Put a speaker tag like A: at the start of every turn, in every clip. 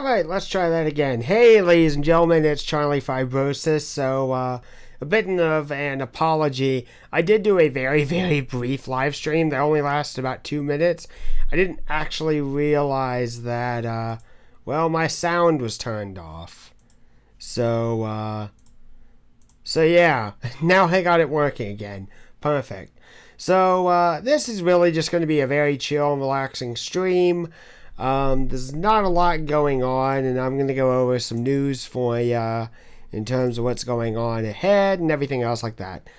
A: Alright, let's try that again. Hey, ladies and gentlemen, it's Charlie Fibrosis. So, a bit of an apology. I did do a very brief live stream that only lasted about 2 minutes. I didn't actually realize that, well, my sound was turned off. So yeah, now I got it working again. Perfect. So, this is really just going to be a very chill and relaxing stream. There's not a lot going on, and I'm going to go over some news for you in terms of what's going on ahead and everything else like that.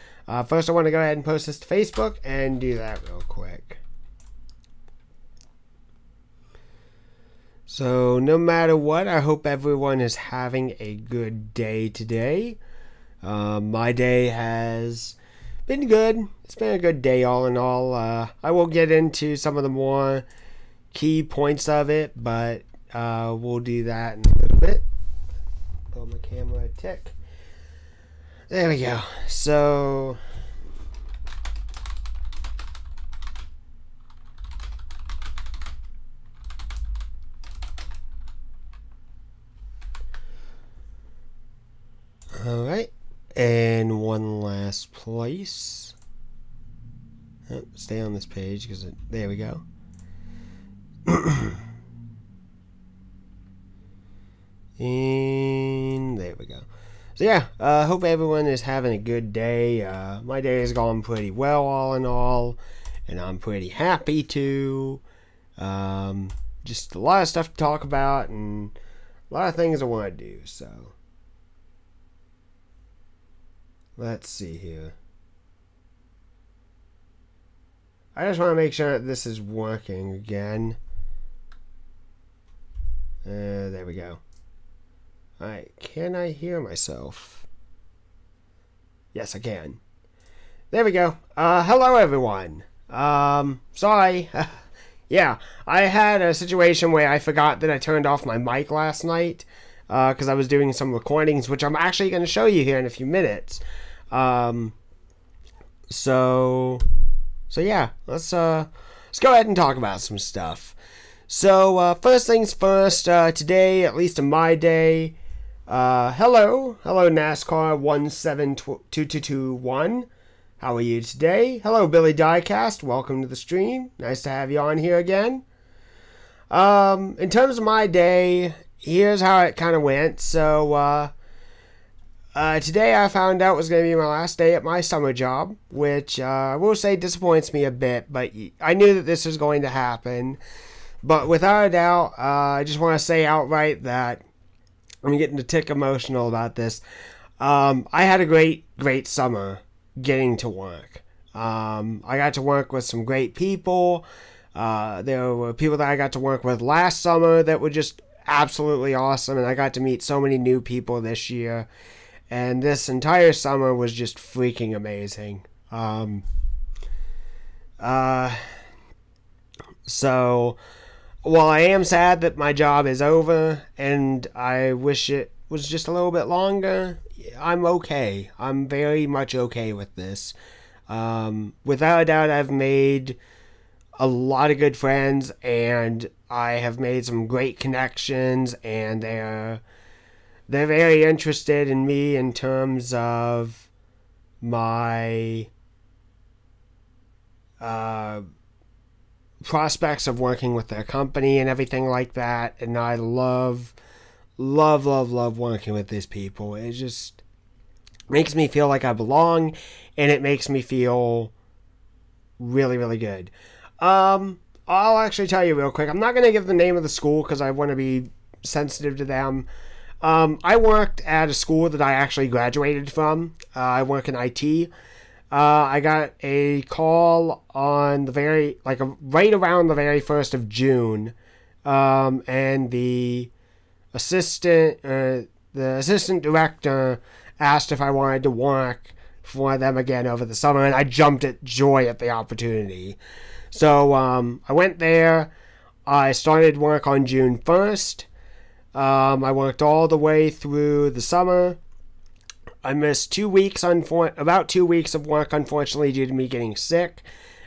A: First, I want to go ahead and post this to Facebook and do that real quick. So, no matter what, I hope everyone is having a good day today. My day has been good. It's been a good day all in all. I will get into some of the more key points of it, but we'll do that in a little bit. Pull my camera a tick. There we go. So alright, and one last place. Oh, stay on this page because there we go. And there we go. So yeah, hope everyone is having a good day. My day has gone pretty well all in all, and I'm pretty happy to. Just a lot of stuff to talk about and a lot of things I want to do, so let's see here. I just want to make sure that this is working again. There we go. Alright, can I hear myself? Yes, I can. There we go. Hello everyone. Sorry. Yeah, I had a situation where I forgot that I turned off my mic last night, because I was doing some recordings, which I'm actually going to show you here in a few minutes. So yeah, let's go ahead and talk about some stuff. So, first things first, today, at least in my day, hello NASCAR 172221, how are you today? Hello Billy Diecast, welcome to the stream, nice to have you on here again. In terms of my day, here's how it kind of went. So, today I found out was going to be my last day at my summer job, which, I will say disappoints me a bit, but I knew that this was going to happen. But without a doubt, I just want to say outright that I'm getting a tick emotional about this. I had a great summer getting to work. I got to work with some great people. There were people that I got to work with last summer that were just absolutely awesome. And I got to meet so many new people this year. And this entire summer was just freaking amazing. So while I am sad that my job is over and I wish it was just a little bit longer, I'm okay. I'm very much okay with this. Without a doubt, I've made a lot of good friends and I have made some great connections, and they're very interested in me in terms of my prospects of working with their company and everything like that, and I love working with these people. It just makes me feel like I belong, and it makes me feel really good. I'll actually tell you real quick, I'm not going to give the name of the school because I want to be sensitive to them. I worked at a school that I actually graduated from. I work in IT. I got a call on the right around the very 1st of June, and the assistant director asked if I wanted to work for them again over the summer, and I jumped at joy at the opportunity. So I went there. I started work on June 1st. I worked all the way through the summer. I missed 2 weeks, about 2 weeks of work, unfortunately, due to me getting sick.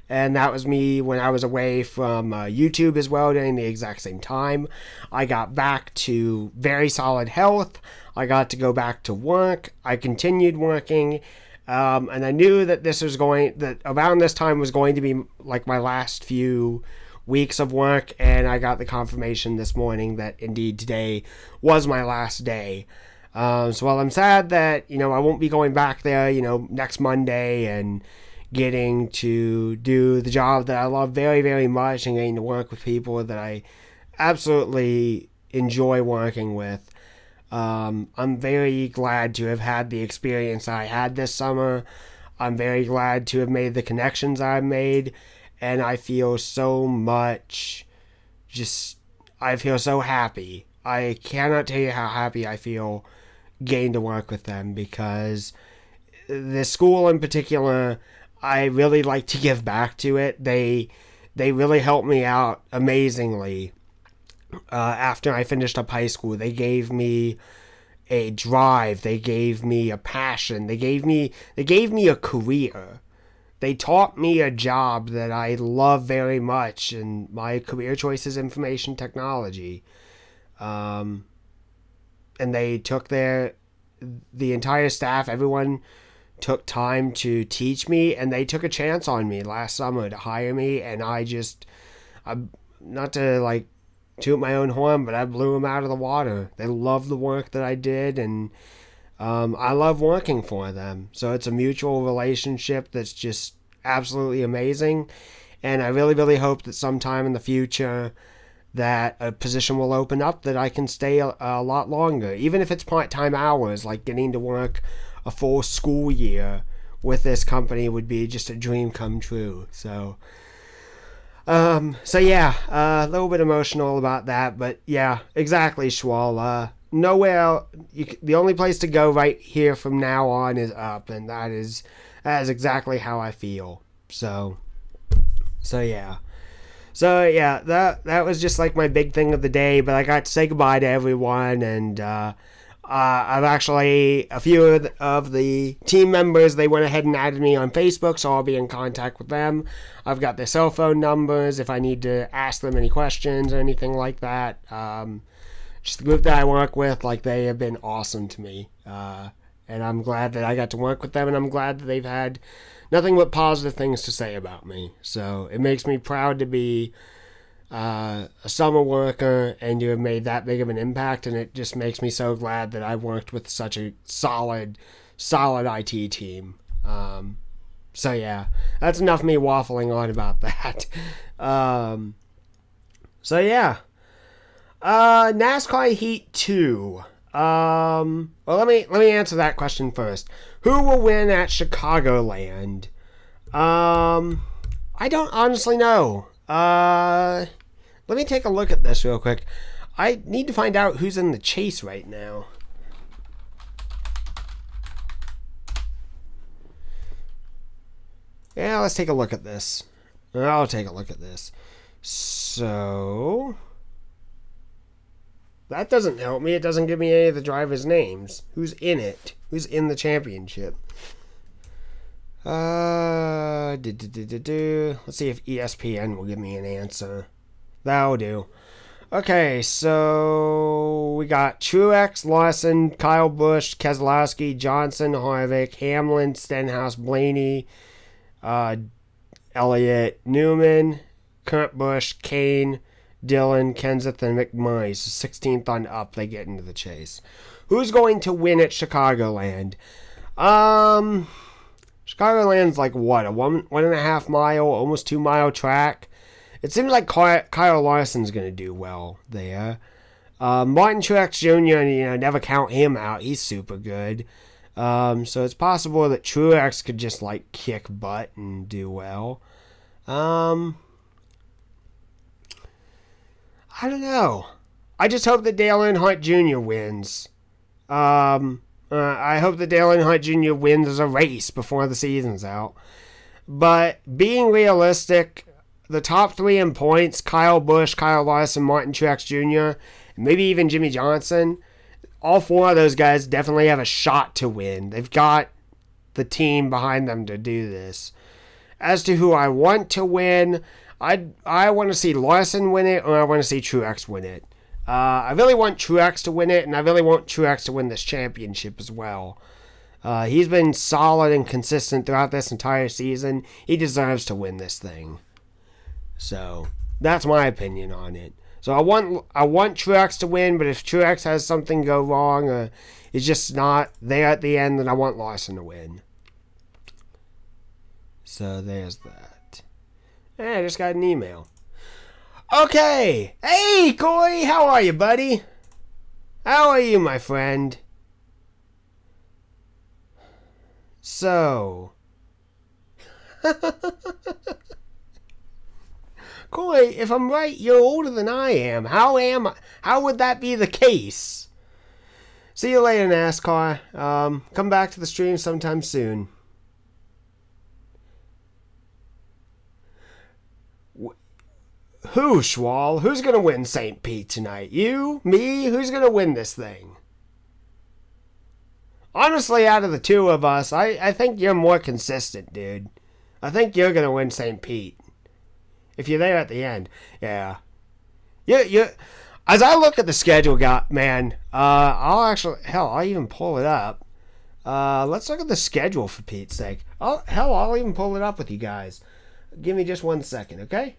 A: And that was me when I was away from YouTube as well during the exact same time. I got back to very solid health. I got to go back to work. I continued working. And I knew that that around this time was going to be like my last few weeks of work. And I got the confirmation this morning that indeed today was my last day. So while I'm sad that, I won't be going back there, next Monday and getting to do the job that I love very, very much and getting to work with people that I absolutely enjoy working with. I'm very glad to have had the experience I had this summer. I'm very glad to have made the connections I've made. And I feel so much, I feel so happy. I cannot tell you how happy I feel getting to work with them, because this school in particular, I really like to give back to it. They really helped me out amazingly. After I finished up high school, they gave me a drive. They gave me a passion. They gave me a career. They taught me a job that I love very much, and my career choice is information technology. And they took the entire staff, everyone took time to teach me, and they took a chance on me last summer to hire me, and I'm not to like toot my own horn, but I blew them out of the water. They loved the work that I did, and I love working for them. So it's a mutual relationship that's just absolutely amazing, and I really, really hope that sometime in the future that a position will open up that I can stay a lot longer, even if it's part-time hours, like getting to work a full school year with this company would be just a dream come true. So yeah, a little bit emotional about that, but yeah, exactly, Schwal. Nowhere, the only place to go right here from now on is up, and that is exactly how I feel. So yeah. So yeah, that was just like my big thing of the day, but I got to say goodbye to everyone, and I've actually, a few of the team members, they went ahead and added me on Facebook, so I'll be in contact with them. I've got their cell phone numbers if I need to ask them any questions or anything like that. Just the group that I work with, like, they have been awesome to me. And I'm glad that I got to work with them, and I'm glad that they've had nothing but positive things to say about me. So it makes me proud to be a summer worker and to have made that big of an impact, and it just makes me so glad that I've worked with such a solid IT team. So yeah, that's enough of me waffling on about that. So yeah, NASCAR Heat 2. Well, let me answer that question first. Who will win at Chicagoland? I don't honestly know. Let me take a look at this real quick. I need to find out who's in the chase right now. Yeah, let's take a look at this. I'll take a look at this. So that doesn't help me. It doesn't give me any of the drivers' names. Who's in it? Who's in the championship? Let's see if ESPN will give me an answer. That'll do. Okay, so we got Truex, Lawson, Kyle Busch, Keselowski, Johnson, Harvick, Hamlin, Stenhouse, Blaney, Elliott, Newman, Kurt Busch, Kane, Dillon, Kenseth, and McMurray. So 16th on up, they get into the chase. Who's going to win at Chicagoland? Chicagoland's like what, a 1.5 mile, almost 2 mile track. It seems like Kyle Larson's going to do well there. Martin Truex Jr., never count him out. He's super good. So it's possible that Truex could just like kick butt and do well. I don't know. I just hope that Dale Earnhardt Jr. wins. I hope that Dale Earnhardt Jr. wins a race before the season's out. But being realistic, the top three in points, Kyle Busch, Kyle Larson, Martin Truex Jr., and maybe even Jimmy Johnson, all four of those guys definitely have a shot to win. They've got the team behind them to do this. As to who I want to win, I want to see Larson win it, or I want to see Truex win it. I really want Truex to win it, and I really want Truex to win this championship as well. He's been solid and consistent throughout this entire season. He deserves to win this thing. So that's my opinion on it. So I want Truex to win, but if Truex has something go wrong, or is just not there at the end, then I want Larson to win. So there's that. Hey, I just got an email. Okay. Hey, Corey, how are you, buddy? How are you, my friend? So. Corey, if I'm right, you're older than I am. How would that be the case? See you later, NASCAR. Come back to the stream sometime soon. Who, Schwal? Who's going to win St. Pete tonight? You? Me? Who's going to win this thing? Honestly, out of the two of us, I think you're more consistent, dude. I think you're going to win St. Pete. If you're there at the end. Yeah. As I look at the schedule, man, I'll even pull it up. Let's look at the schedule for Pete's sake. I'll even pull it up with you guys. Give me just 1 second, okay?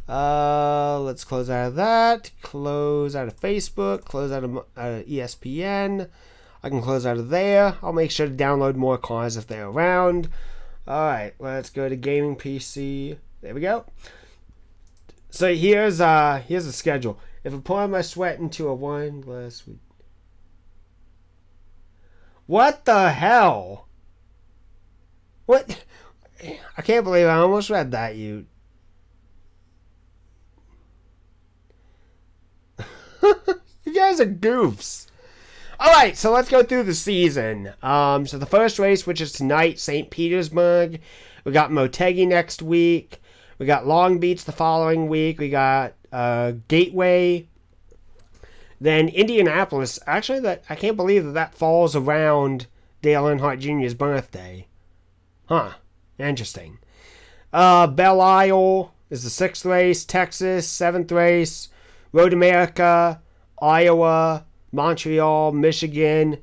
A: Let's close out of that. Close out of Facebook. Close out of ESPN. I can close out of there. I'll make sure to download more cars if they're around. Alright, let's go to Gaming PC. There we go. So here's the schedule. If I pour my sweat into a wine glass, what the hell? What? I can't believe I almost read that, you. You guys are goofs. Alright, so let's go through the season. So the first race, which is tonight, St. Petersburg. We got Motegi next week. We got Long Beach the following week. We got Gateway. Then Indianapolis. Actually, I can't believe that falls around Dale Earnhardt Jr.'s birthday. Huh. Interesting. Belle Isle is the 6th race. Texas, 7th race. Road America, Iowa, Montreal, Michigan,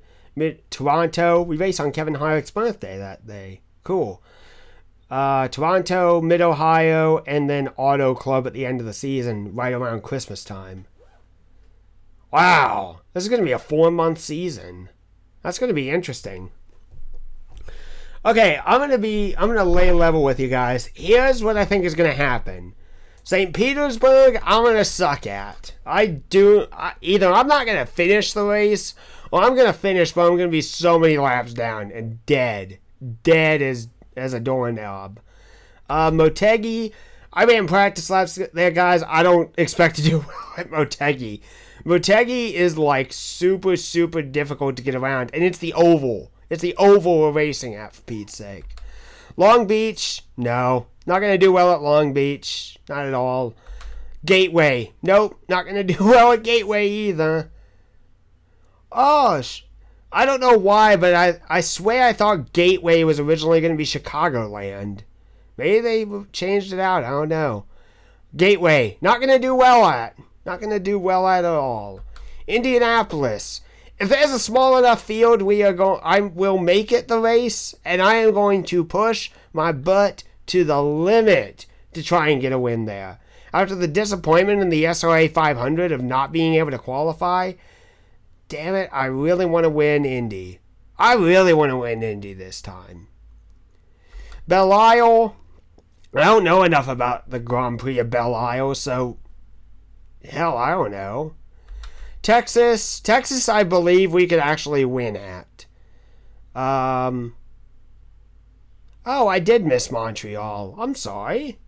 A: Toronto. We race on Kevin Harvick's birthday that day. Cool. Toronto, Mid-Ohio, and then Auto Club at the end of the season, right around Christmas time. Wow, this is going to be a 4-month season. That's going to be interesting. Okay, I'm going to lay level with you guys. Here's what I think is going to happen. St. Petersburg, I'm going to suck at. Either I'm not going to finish the race, or I'm going to finish, but I'm going to be so many laps down and dead. Dead as a doorknob. Motegi, I ran practice laps there, guys. I don't expect to do well at Motegi. Motegi is like super, super difficult to get around, and it's the oval. It's the oval we're racing at, for Pete's sake. Long Beach, no. Not going to do well at Long Beach. Not at all. Gateway, nope. Not going to do well at Gateway either. Oh, I don't know why, but I swear I thought Gateway was originally going to be Chicagoland. Maybe they changed it out. I don't know. Gateway, not going to do well at. Not going to do well at all. Indianapolis. If there's a small enough field, I will make it the race, and I am going to push my butt to the limit to try and get a win there. After the disappointment in the SRA 500 of not being able to qualify, damn it, I really want to win Indy. I really want to win Indy this time. Belle Isle, I don't know enough about the Grand Prix of Belle Isle, so hell, I don't know. Texas, I believe we could actually win at. Oh, I did miss Montreal. I'm sorry.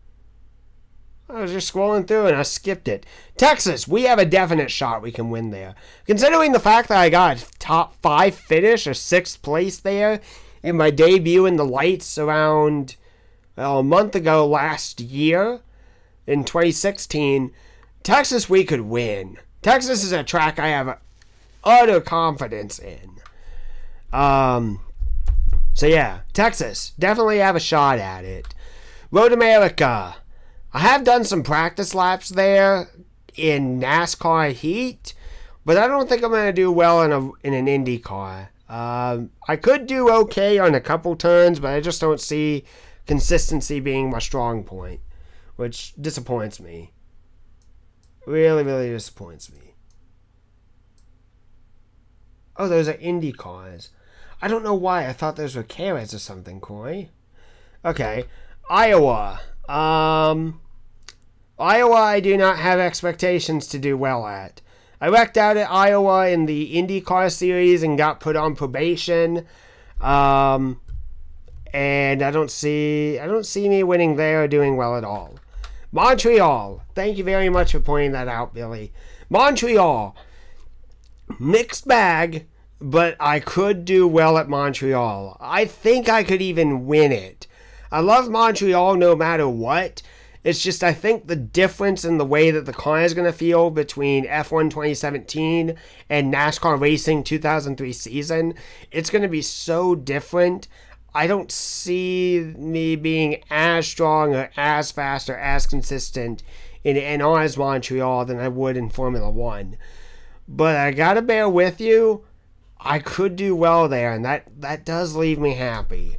A: I was just scrolling through and I skipped it. Texas, we have a definite shot we can win there. Considering the fact that I got a top 5 finish or 6th place there in my debut in the lights around a month ago last year in 2016, Texas, we could win. Texas is a track I have utter confidence in. So yeah, Texas, definitely have a shot at it. Road America. I have done some practice laps there in NASCAR heat, but I don't think I'm going to do well in an IndyCar. I could do okay on a couple turns, but I just don't see consistency being my strong point, which disappoints me. Really, really disappoints me. Oh, those are IndyCars. I don't know why. I thought those were carrots or something, Corey. Okay. Iowa. Iowa, I do not have expectations to do well at. I wrecked out at Iowa in the IndyCar Series and got put on probation. And I don't see me winning there or doing well at all. Montreal. Thank you very much for pointing that out, Billy. Montreal. Mixed bag, but I could do well at Montreal. I think I could even win it. I love Montreal no matter what. It's just I think the difference in the way that the car is going to feel between F1 2017 and NASCAR Racing 2003 season, it's going to be so different. I don't see me being as strong or as fast or as consistent in NR's Montreal than I would in Formula 1. But I gotta bear with you, I could do well there, and that does leave me happy.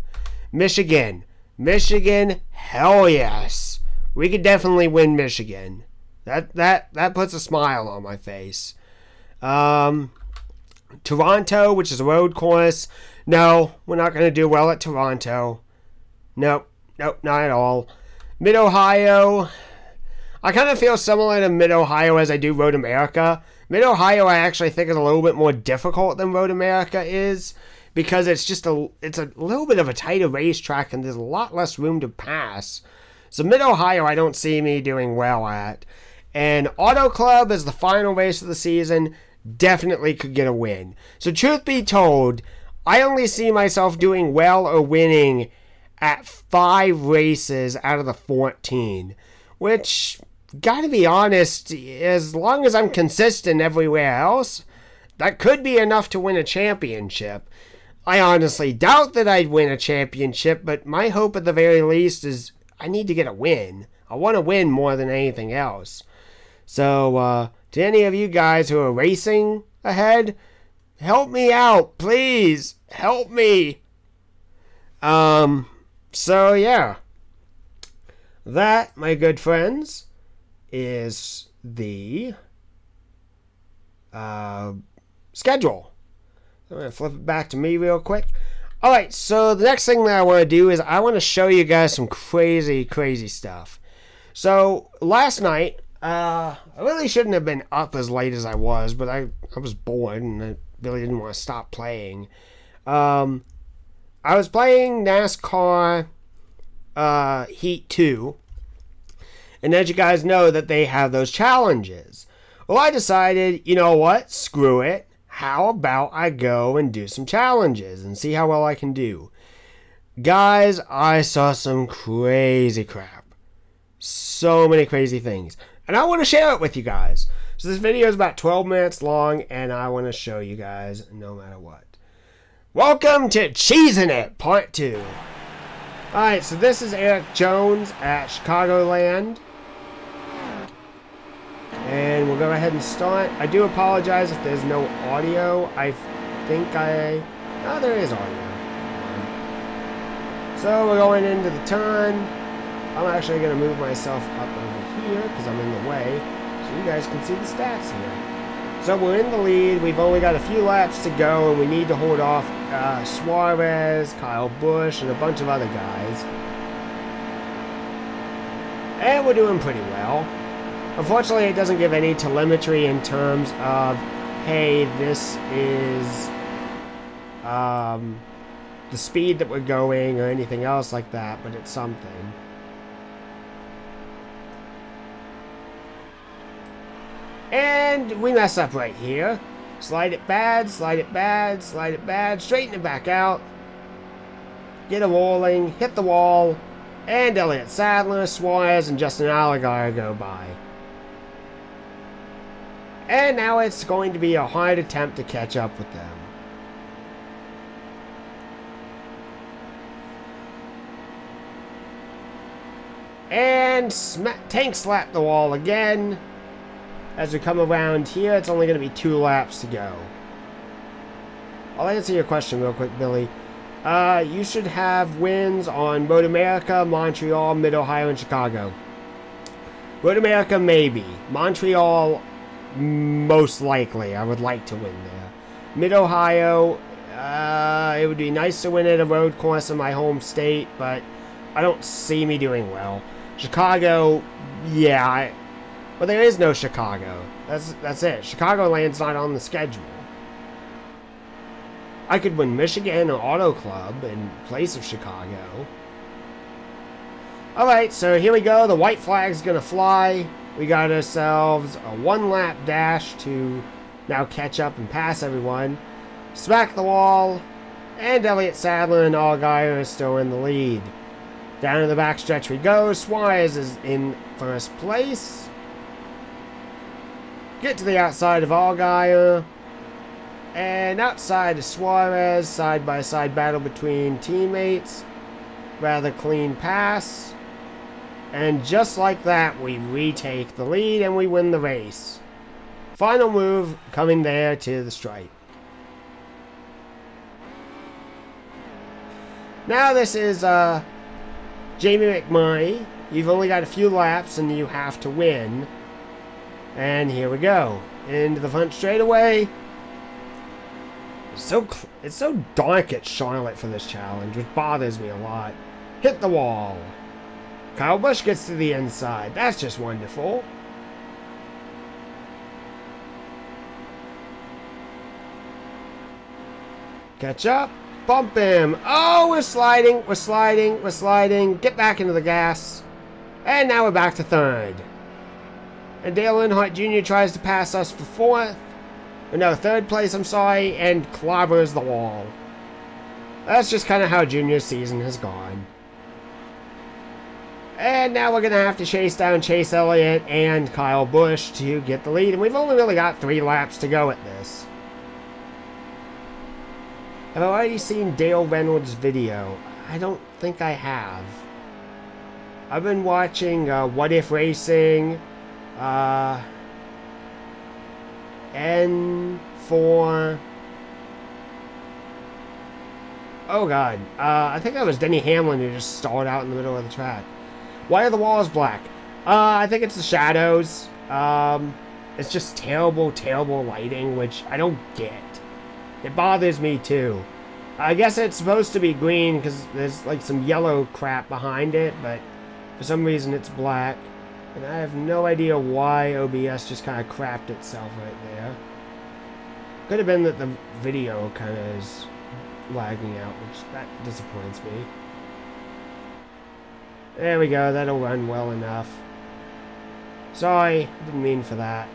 A: Michigan. Michigan, hell yes. We could definitely win Michigan. That puts a smile on my face. Toronto, which is a road course. No, we're not going to do well at Toronto. Nope, not at all. Mid-Ohio. I kind of feel similar to Mid-Ohio as I do Road America. Mid-Ohio I actually think is a little bit more difficult than Road America is, because it's a little bit of a tighter racetrack and there's a lot less room to pass. So Mid-Ohio I don't see me doing well at. And Auto Club is the final race of the season. Definitely could get a win. So truth be told, I only see myself doing well or winning at 5 races out of the 14. Which, gotta be honest, as long as I'm consistent everywhere else, that could be enough to win a championship. I honestly doubt that I'd win a championship, but my hope at the very least is I need to get a win. I want to win more than anything else. So, to any of you guys who are racing ahead, help me out, please. Help me. So yeah. That, my good friends, is the schedule. I'm going to flip it back to me real quick. Alright, so the next thing that I want to do is I want to show you guys some crazy, crazy stuff. So, last night, I really shouldn't have been up as late as I was, but I was bored and I really didn't want to stop playing. I was playing NASCAR Heat 2, and as you guys know that they have those challenges. Well, I decided, you know what, screw it. How about I go and do some challenges and see how well I can do? Guys, I saw some crazy crap. So many crazy things. And I want to share it with you guys. So this video is about 12 minutes long, and I want to show you guys no matter what. Welcome to Cheesin' It, Part 2. Alright, so this is Eric Jones at Chicagoland. And we'll go ahead and start. I do apologize if there's no audio. I think oh, there is audio. So we're going into the turn. I'm actually going to move myself up over here because I'm in the way, so you guys can see the stats here. So we're in the lead. We've only got a few laps to go, and we need to hold off Suarez, Kyle Busch, and a bunch of other guys. And we're doing pretty well. Unfortunately, it doesn't give any telemetry in terms of, hey, this is the speed that we're going or anything else like that, but it's something. And we mess up right here. Slide it bad, slide it bad, slide it bad, straighten it back out. Get it rolling, hit the wall, and Elliott Sadler, Suarez, and Justin Allgaier go by. And now it's going to be a hard attempt to catch up with them. And tank slap the wall again. As we come around here, it's only going to be 2 laps to go. I'll answer your question real quick, Billy. You should have wins on Road America, Montreal, Mid-Ohio, and Chicago. Road America, maybe. Montreal, most likely. I would like to win there. Mid-Ohio, it would be nice to win at a road course in my home state, but I don't see me doing well. Chicago, yeah. Well, there is no Chicago. That's it. Chicagoland's not on the schedule. I could win Michigan or Auto Club in place of Chicago. Alright, so here we go. The white flag's gonna fly. We got ourselves a 1-lap dash to now catch up and pass everyone. Smack the wall. And Elliott Sadler and Allgaier are still in the lead. Down to the backstretch we go. Suarez is in first place. Get to the outside of Allgaier. And outside of Suarez, side-by-side battle between teammates. Rather clean pass. And just like that, we retake the lead and we win the race. Final move coming there to the stripe. Now this is Jamie McMurray. You've only got a few laps and you have to win. And here we go. Into the front straightaway. It's so dark at Charlotte for this challenge, which bothers me a lot. Hit the wall. Kyle Busch gets to the inside. That's just wonderful. Catch up. Bump him. Oh, we're sliding. We're sliding. We're sliding. Get back into the gas. And now we're back to third. And Dale Earnhardt Jr. tries to pass us for fourth. No, third place, I'm sorry, and clobbers the wall. That's just kind of how Junior's season has gone. And now we're going to have to chase down Chase Elliott and Kyle Busch to get the lead. And we've only really got 3 laps to go at this. Have I already seen Dale Reynolds' video? I don't think I have. I've been watching What If Racing, N4. Oh god. I think that was Denny Hamlin who just stalled out in the middle of the track. Why are the walls black? I think it's the shadows. It's just terrible, terrible lighting, which I don't get. It bothers me too. I guess it's supposed to be green because there's like some yellow crap behind it, but for some reason it's black. And I have no idea why OBS just kind of crapped itself right there. Could have been that the video kind of is lagging out, which that disappoints me. There we go, that'll run well enough. Sorry, didn't mean for that.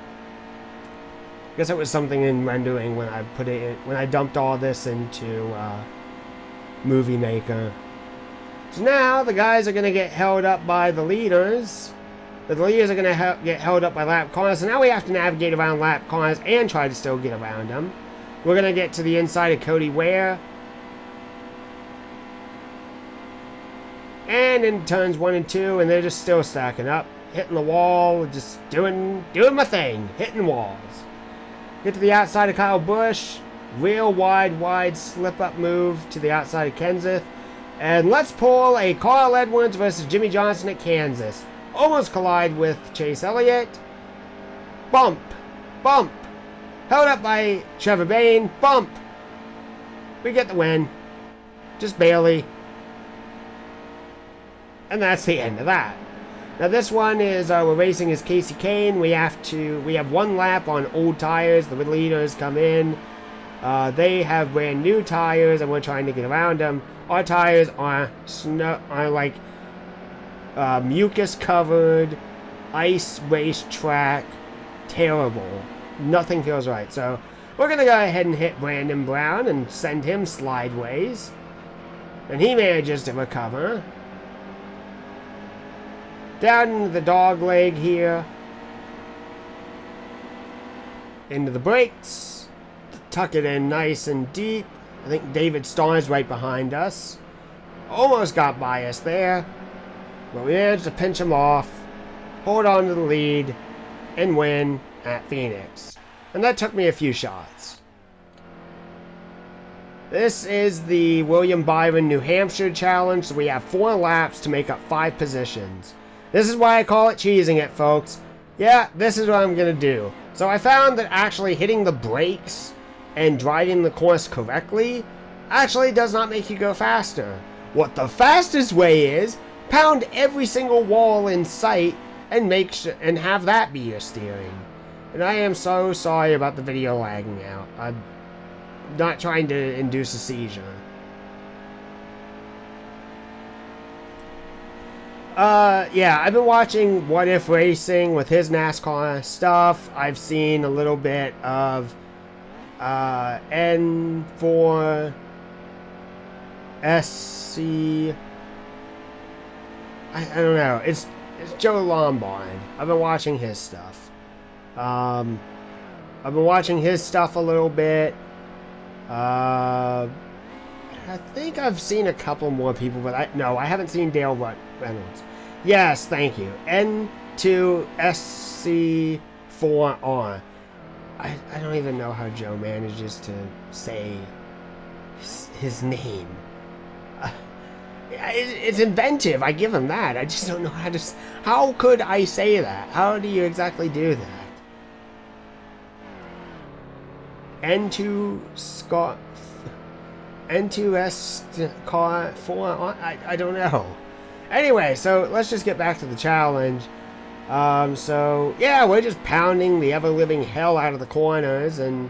A: I guess it was something in rendering when I put it in, when I dumped all this into Movie Maker. So now the guys are going to get held up by the leaders. The leaders are going to get held up by lap cars. So now we have to navigate around lap cars and try to still get around them. We're going to get to the inside of Cody Ware. And in turns 1 and 2, and they're just still stacking up. Hitting the wall, just doing my thing. Hitting walls. Get to the outside of Kyle Busch. Real wide slip-up move to the outside of Kenseth. And let's pull a Carl Edwards versus Jimmy Johnson at Kansas. Almost collide with Chase Elliott. Bump. Bump. Held up by Trevor Bayne. Bump. We get the win. Just barely. And that's the end of that. Now this one is we're racing as Casey Kane. We have 1 lap on old tires. The leaders come in. They have brand new tires, and we're trying to get around them. Our tires are like mucus covered, ice racetrack, terrible. Nothing feels right. So we're gonna go ahead and hit Brandon Brown and send him slideways, and he manages to recover. Down into the dog leg here. Into the brakes. Tuck it in nice and deep. I think David Starr's right behind us. Almost got by us there. But we managed to pinch him off, hold on to the lead, and win at Phoenix. And that took me a few shots. This is the William Byron, New Hampshire Challenge, so we have 4 laps to make up 5 positions. This is why I call it cheesing it, folks. Yeah, this is what I'm going to do. So I found that actually hitting the brakes and driving the course correctly actually does not make you go faster. What the fastest way is, pound every single wall in sight and and have that be your steering. And I am so sorry about the video lagging out. I'm not trying to induce a seizure. Yeah, I've been watching What If Racing with his NASCAR stuff. I've seen a little bit of N4SC. I don't know. It's Joe Lombard. I've been watching his stuff. I've been watching his stuff a little bit. I think I've seen a couple more people, but I haven't seen Dale Reynolds. Yes, thank you. N2SC4R. I don't even know how Joe manages to say his name. It's inventive, I give him that. I just don't know how to... How could I say that? How do you exactly do that? N2S4R? I don't know. Anyway, so let's just get back to the challenge. So, yeah, we're just pounding the ever-living hell out of the corners and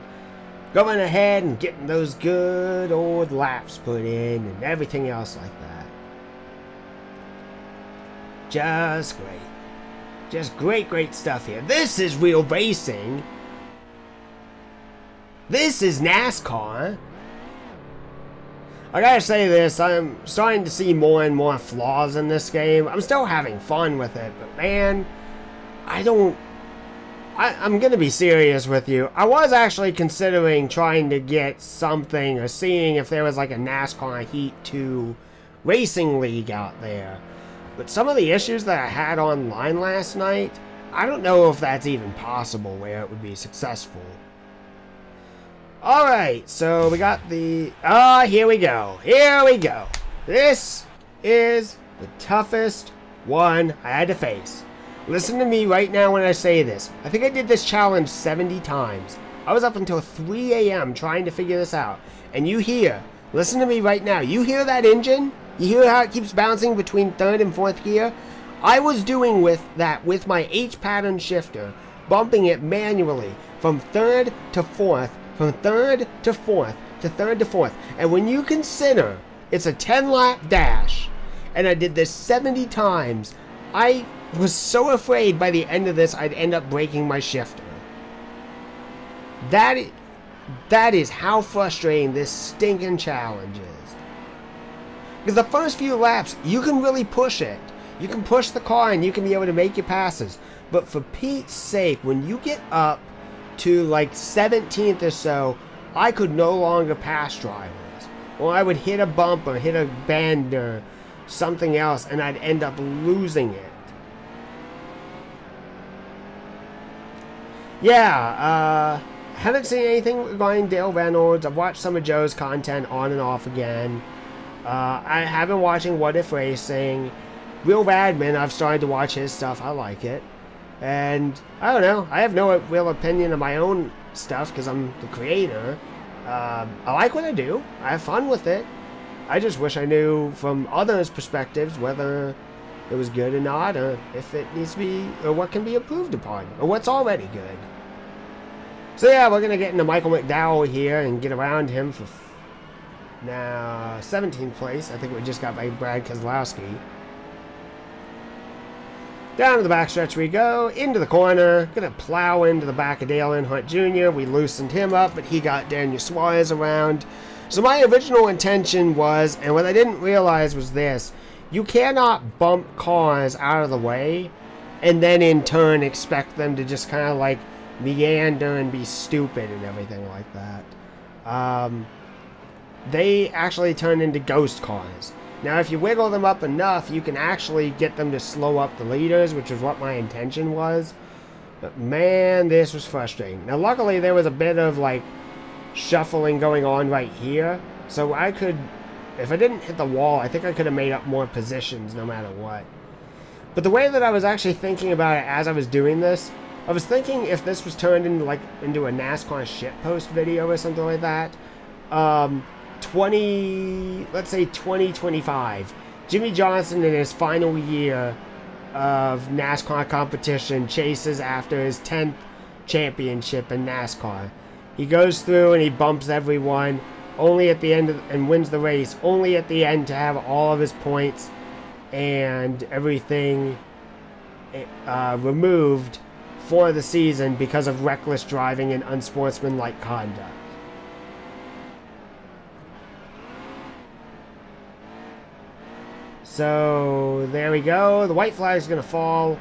A: going ahead and getting those good old laps put in and everything else like that. Just great. Just great stuff here. This is real racing. This is NASCAR. I gotta say this, I'm starting to see more and more flaws in this game. I'm still having fun with it, but man, I'm gonna be serious with you. I was actually considering trying to get something or seeing if there was like a NASCAR Heat 2 racing league out there. But some of the issues that I had online last night, I don't know if that's even possible where it would be successful. Alright, so we got the... here we go. Here we go. This is the toughest one I had to face. Listen to me right now when I say this. I think I did this challenge 70 times. I was up until 3 a.m. trying to figure this out. And you hear, listen to me right now. You hear that engine? You hear how it keeps bouncing between 3rd and 4th gear? I was doing that with my H-pattern shifter, bumping it manually from 3rd to 4th. From 3rd to 4th, to 3rd to 4th. And when you consider it's a 10-lap dash, and I did this 70 times, I was so afraid by the end of this I'd end up breaking my shifter. That is how frustrating this stinking challenge is. Because the first few laps, you can really push it. You can push the car and you can be able to make your passes. But for Pete's sake, when you get up to like 17th or so, I could no longer pass drivers. Or I would hit a bump or hit a bend or something else and I'd end up losing it. Yeah, haven't seen anything regarding Dale Reynolds. I've watched some of Joe's content on and off again. I have been watching What If Racing. Real Radman, I've started to watch his stuff. I like it. And, I don't know, I have no real opinion of my own stuff because I'm the creator. I like what I do. I have fun with it. I just wish I knew from others' perspectives whether it was good or not, or if it needs to be, or what can be improved upon, or what's already good. So yeah, we're going to get into Michael McDowell here and get around him for now 17th place. I think we just got by Brad Keselowski. Down to the backstretch we go, into the corner, gonna plow into the back of Dale Earnhardt Jr. We loosened him up, but he got Daniel Suarez around. So my original intention was, and what I didn't realize was this, you cannot bump cars out of the way, and then in turn expect them to just kind of like meander and be stupid and everything like that. They actually turn into ghost cars. Now, if you wiggle them up enough, you can actually get them to slow up the leaders, which is what my intention was. But man, this was frustrating. Now, luckily, there was a bit of, like, shuffling going on right here. So I could, if I didn't hit the wall, I think I could have made up more positions no matter what. But the way that I was actually thinking about it as I was doing this, I was thinking if this was turned into, like, into a NASCAR shitpost video or something like that. Let's say 2025. Jimmy Johnson in his final year of NASCAR competition chases after his 10th championship in NASCAR. He goes through and he bumps everyone only at the end and wins the race only at the end to have all of his points and everything removed for the season because of reckless driving and unsportsmanlike conduct. So there we go. The white flag is going to fall.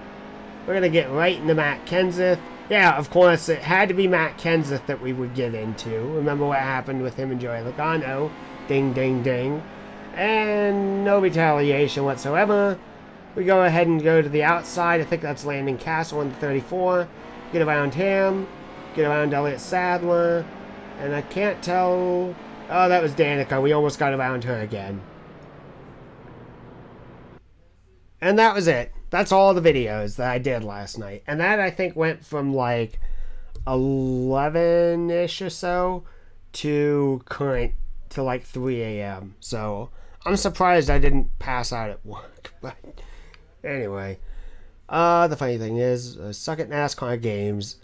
A: We're going to get right into Matt Kenseth. Yeah, of course, it had to be Matt Kenseth that we would get into. Remember what happened with him and Joey Logano. Ding, ding, ding. And no retaliation whatsoever. We go ahead and go to the outside. I think that's Landon Castle in the 34. Get around him. Get around Elliott Sadler. And I can't tell... Oh, that was Danica. We almost got around her again. And that was it. That's all the videos that I did last night. And that, I think, went from, like, 11-ish or so to current, to, like, 3 a.m. So, I'm surprised I didn't pass out at work. But, anyway. The funny thing is, I suck at NASCAR games.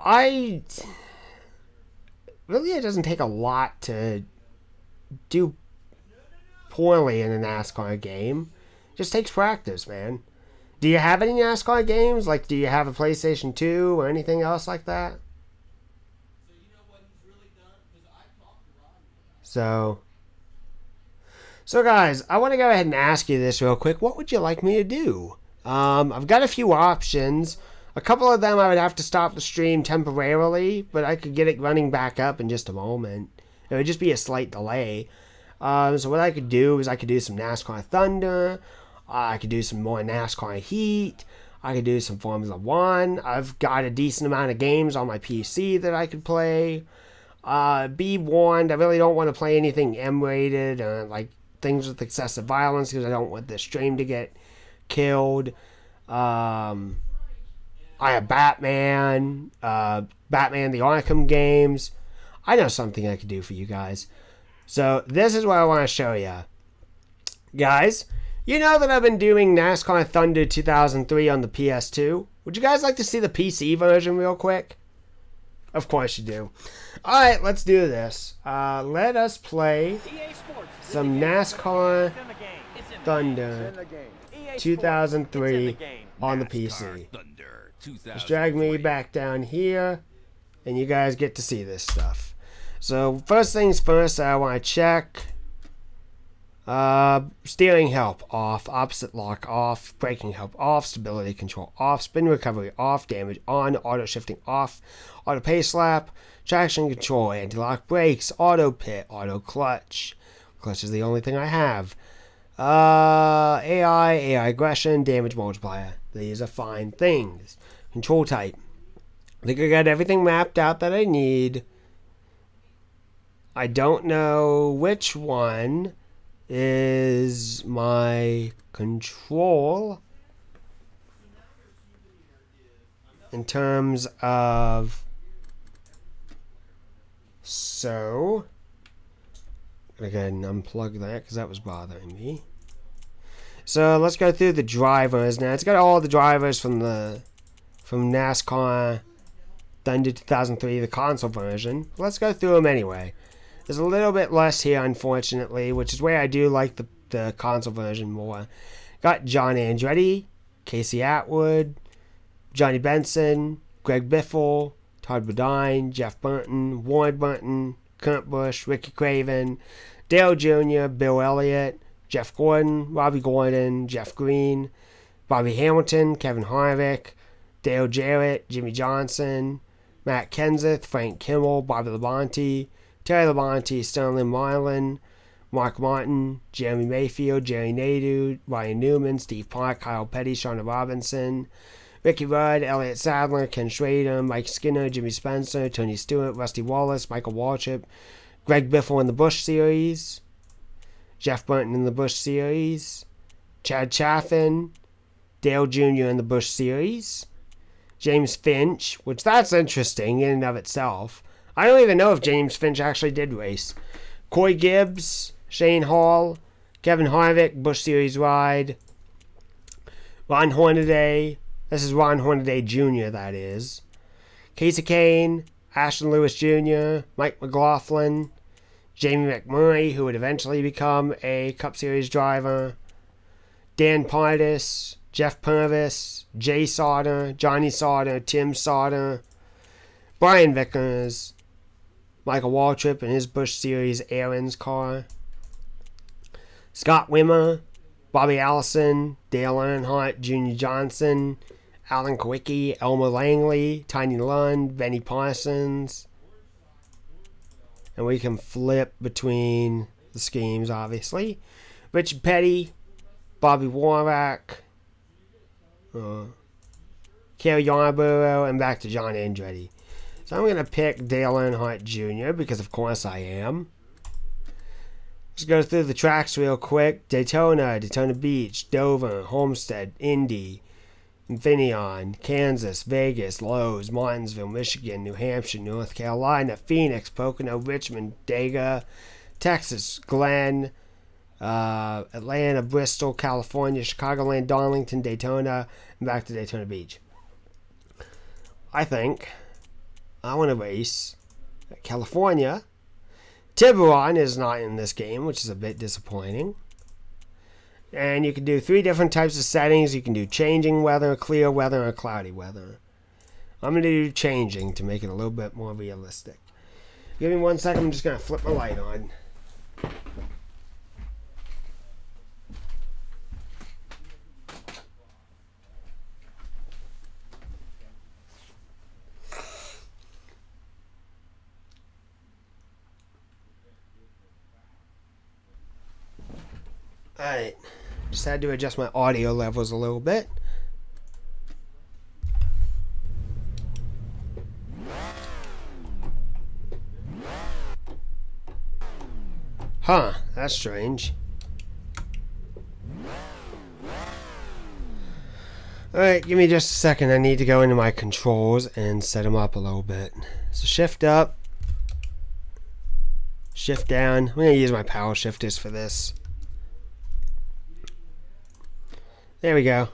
A: Really, it doesn't take a lot to do poorly in a NASCAR game. Just takes practice, man. Do you have any NASCAR games? Like, do you have a PlayStation 2 or anything else like that? So guys, I want to go ahead and ask you this real quick. What would you like me to do? I've got a few options. A couple of them I would have to stop the stream temporarily, but I could get it running back up in just a moment. It would just be a slight delay. So what I could do is I could do some NASCAR Thunder. I could do some more NASCAR Heat. I could do some Formula 1. I've got a decent amount of games on my PC that I could play. Be warned, I really don't want to play anything M-rated or like things with excessive violence because I don't want the stream to get killed. I have Batman, Batman the Arkham games. I know something I could do for you guys. So this is what I want to show you. Guys, you know that I've been doing NASCAR Thunder 2003 on the PS2. Would you guys like to see the PC version real quick? Of course you do. Alright, let's do this. Let us play some NASCAR Thunder 2003 on the PC. Just drag me back down here, and you guys get to see this stuff. So, first things first, I want to check steering help off, opposite lock off, braking help off, stability control off, spin recovery off, damage on, auto shifting off, auto pace lap, traction control, anti-lock brakes, auto pit, auto clutch. Clutch is the only thing I have. AI aggression, damage multiplier. These are fine things. Control type. I think I got everything mapped out that I need. I don't know which one is my control in terms of, so I'm gonna go ahead and unplug that because that was bothering me. So let's go through the drivers now. It's got all the drivers from NASCAR Thunder 2003, the console version. Let's go through them anyway. There's a little bit less here, unfortunately, which is where I do like the console version more. Got John Andretti, Casey Atwood, Johnny Benson, Greg Biffle, Todd Bodine, Jeff Burton, Warren Burton, Kurt Busch, Ricky Craven, Dale Jr., Bill Elliott, Jeff Gordon, Robbie Gordon, Jeff Green, Bobby Hamilton, Kevin Harvick, Dale Jarrett, Jimmy Johnson, Matt Kenseth, Frank Kimmel, Bobby Labonte, Terry Labonte, Sterling Marlin, Mark Martin, Jeremy Mayfield, Jerry Nadeau, Ryan Newman, Steve Park, Kyle Petty, Shauna Robinson, Ricky Rudd, Elliott Sadler, Ken Schrader, Mike Skinner, Jimmy Spencer, Tony Stewart, Rusty Wallace, Michael Waltrip, Greg Biffle in the Busch Series, Jeff Burton in the Busch Series, Chad Chaffin, Dale Jr. in the Busch Series, James Finch, which that's interesting in and of itself. I don't even know if James Finch actually did race. Coy Gibbs, Shane Hall, Kevin Harvick, Busch Series ride, Ron Hornaday. This is Ron Hornaday Jr., that is. Casey Kane, Ashton Lewis Jr., Mike McLaughlin, Jamie McMurray, who would eventually become a Cup Series driver, Dan Pardis, Jeff Purvis, Jay Sauter, Johnny Sauter, Tim Sauter, Brian Vickers, Michael Waltrip in his Busch Series Aaron's car, Scott Wimmer, Bobby Allison, Dale Earnhardt, Junior Johnson, Alan Kawicki, Elmer Langley, Tiny Lund, Benny Parsons. And we can flip between the schemes, obviously. Richard Petty, Bobby Warrack, Cale Yarborough, and back to John Andretti. So I'm going to pick Dale Earnhardt Jr. because of course I am. Let's go through the tracks real quick. Daytona, Daytona Beach, Dover, Homestead, Indy, Infineon, Kansas, Vegas, Lowe's, Martinsville, Michigan, New Hampshire, North Carolina, Phoenix, Pocono, Richmond, Dega, Texas, Glen, Atlanta, Bristol, California, Chicagoland, Darlington, Daytona, and back to Daytona Beach. I think I want to race at California. Tiburon is not in this game, which is a bit disappointing. And you can do 3 different types of settings. You can do changing weather, clear weather, or cloudy weather. I'm going to do changing to make it a little bit more realistic. Give me 1 second. I'm just going to flip my light on. Alright, just had to adjust my audio levels a little bit. Huh, that's strange. Alright, give me just a second. I need to go into my controls and set them up a little bit. So shift up, shift down. I'm going to use my power shifters for this. There we go.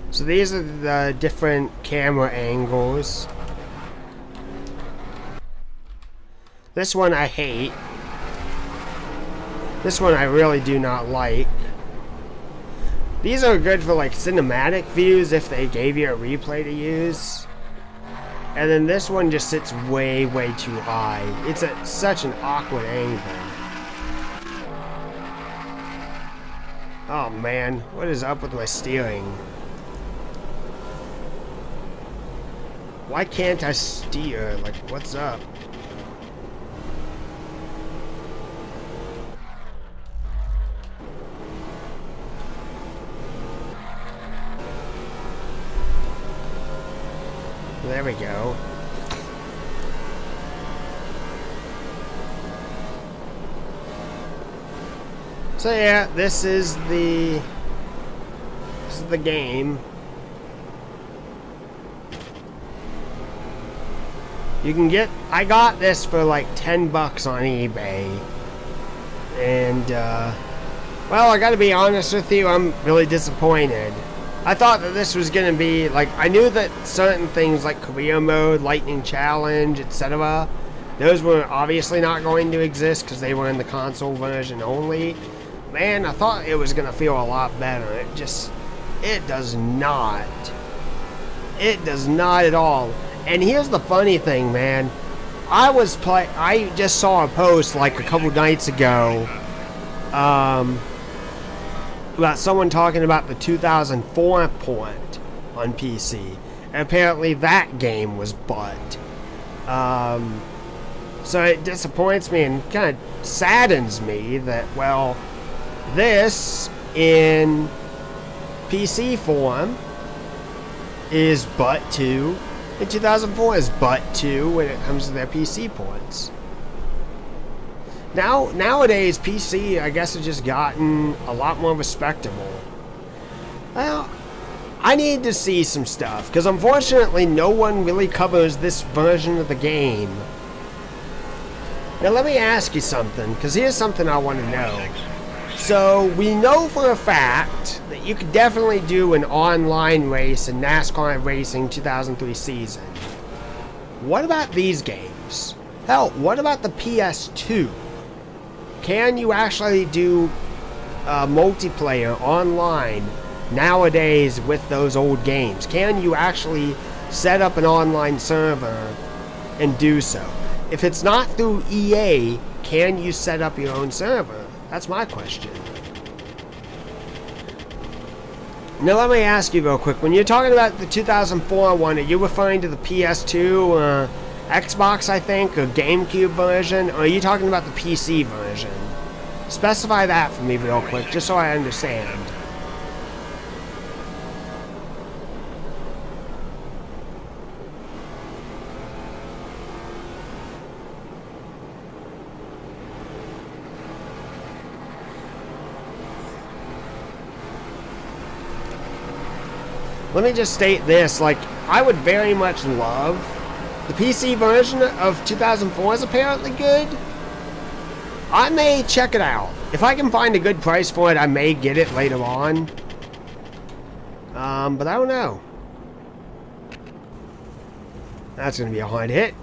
A: So these are the different camera angles. This one I hate. This one I really do not like. These are good for like cinematic views if they gave you a replay to use. And then this one just sits way, way too high. It's at such an awkward angle. Oh man, what is up with my steering? Why can't I steer? Like, what's up? There we go. So yeah, this is the game. You can get, I got this for like 10 bucks on eBay. And well, I gotta be honest with you, I'm really disappointed. I thought that this was going to be, like, I knew that certain things like career mode, lightning challenge, etc., those were obviously not going to exist because they were in the console version only. Man, I thought it was going to feel a lot better. It does not. It does not at all. And here's the funny thing, man. I just saw a post like a couple nights ago, about someone talking about the 2004 port on PC. And apparently that game was butt. So it disappoints me and kind of saddens me that, well, this in PC form is butt 2. In 2004 is butt 2 when it comes to their PC ports. Nowadays, PC, I guess, has just gotten a lot more respectable. Well, I need to see some stuff, because unfortunately no one really covers this version of the game. Now let me ask you something, because here's something I want to know. So, we know for a fact that you could definitely do an online race in NASCAR Racing 2003 season. What about these games? Hell, what about the PS2? Can you actually do multiplayer online nowadays with those old games? Can you actually set up an online server and do so? If it's not through EA, can you set up your own server? That's my question. Now let me ask you real quick, when you're talking about the 2004 one, are you referring to the PS2, Xbox, I think, or GameCube version, or are you talking about the PC version? Specify that for me real quick, just so I understand. Let me just state this, like, I would very much love the PC version of 2004 is apparently good. I may check it out. If I can find a good price for it, I may get it later on. But I don't know. That's going to be a hard hit.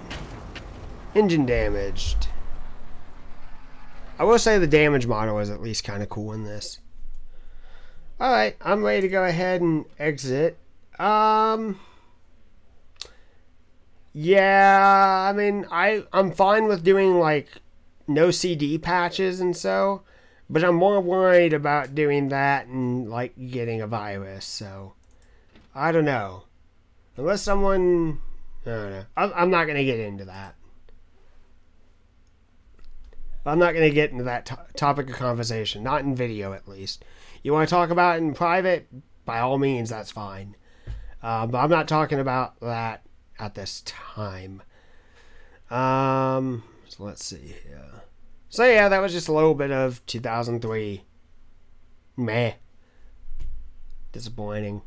A: Engine damaged. I will say the damage model is at least kind of cool in this. Alright, I'm ready to go ahead and exit. Yeah, I mean, I'm fine with doing, like, no CD patches and so, but I'm more worried about doing that and, like, getting a virus, so, I don't know. Unless someone, I don't know. I'm not going to get into that. I'm not going to get into that topic of conversation, not in video at least. You want to talk about it in private? By all means, that's fine. But I'm not talking about that at this time. So let's see here. So yeah, that was just a little bit of 2003. Meh. Disappointing.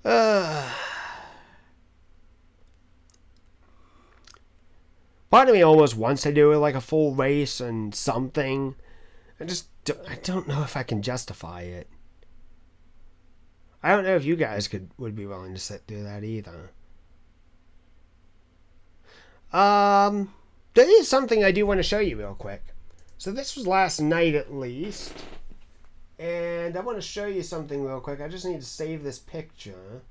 A: Part of me almost wants to do like a full race and something. I don't know if I can justify it. I don't know if you guys would be willing to sit through that either. There is something I do want to show you real quick. So this was last night at least. And I want to show you something real quick. I just need to save this picture.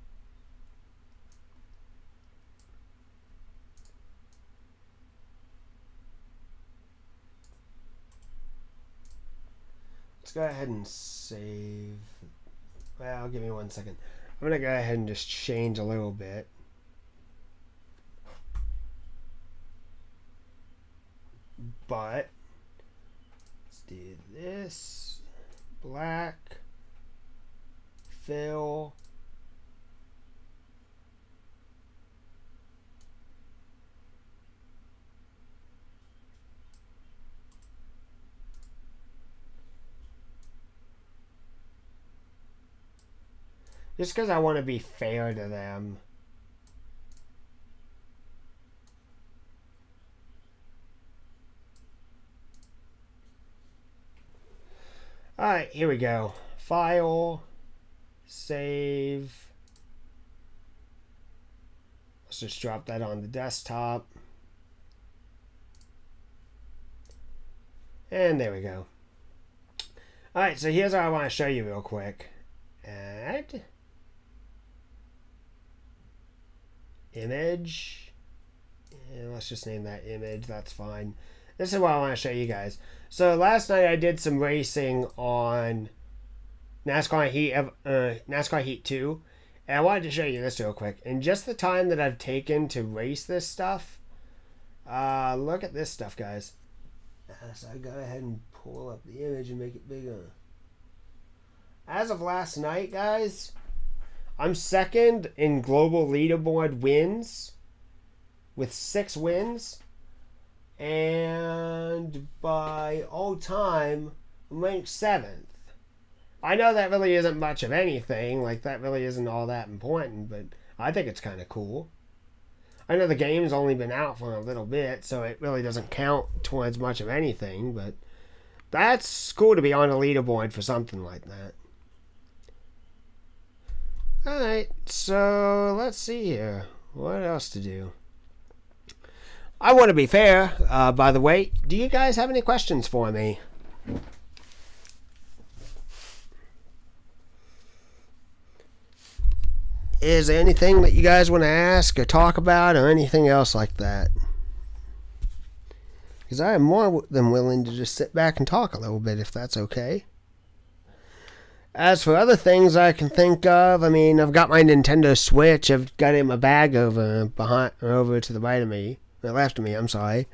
A: Let's go ahead and save. Well, give me 1 second. I'm going to go ahead and just change a little bit. But let's do this. Black. Fill. Just because I want to be fair to them. Alright, here we go. File. Save. Let's just drop that on the desktop. And there we go. Alright, so here's what I want to show you real quick. Add. Image. And let's just name that image. That's fine. This is what I want to show you guys. So last night I did some racing on NASCAR Heat 2, And I wanted to show you this real quick. In just the time that I've taken to race this stuff, look at this stuff, guys. So I go ahead and pull up the image and make it bigger. As of last night, guys, I'm second in global leaderboard wins with 6 wins. And by all time, I'm ranked 7th. I know that really isn't much of anything, like that really isn't all that important, but I think it's kind of cool. I know the game's only been out for a little bit, so it really doesn't count towards much of anything, but that's cool to be on a leaderboard for something like that. Alright, so let's see here. What else to do? I want to be fair, by the way. Do you guys have any questions for me? Is there anything that you guys want to ask or talk about or anything else like that? Because I am more than willing to just sit back and talk a little bit if that's okay. As for other things I can think of, I mean, I've got my Nintendo Switch. I've got it in my bag over to the right of me. The left of me, I'm sorry.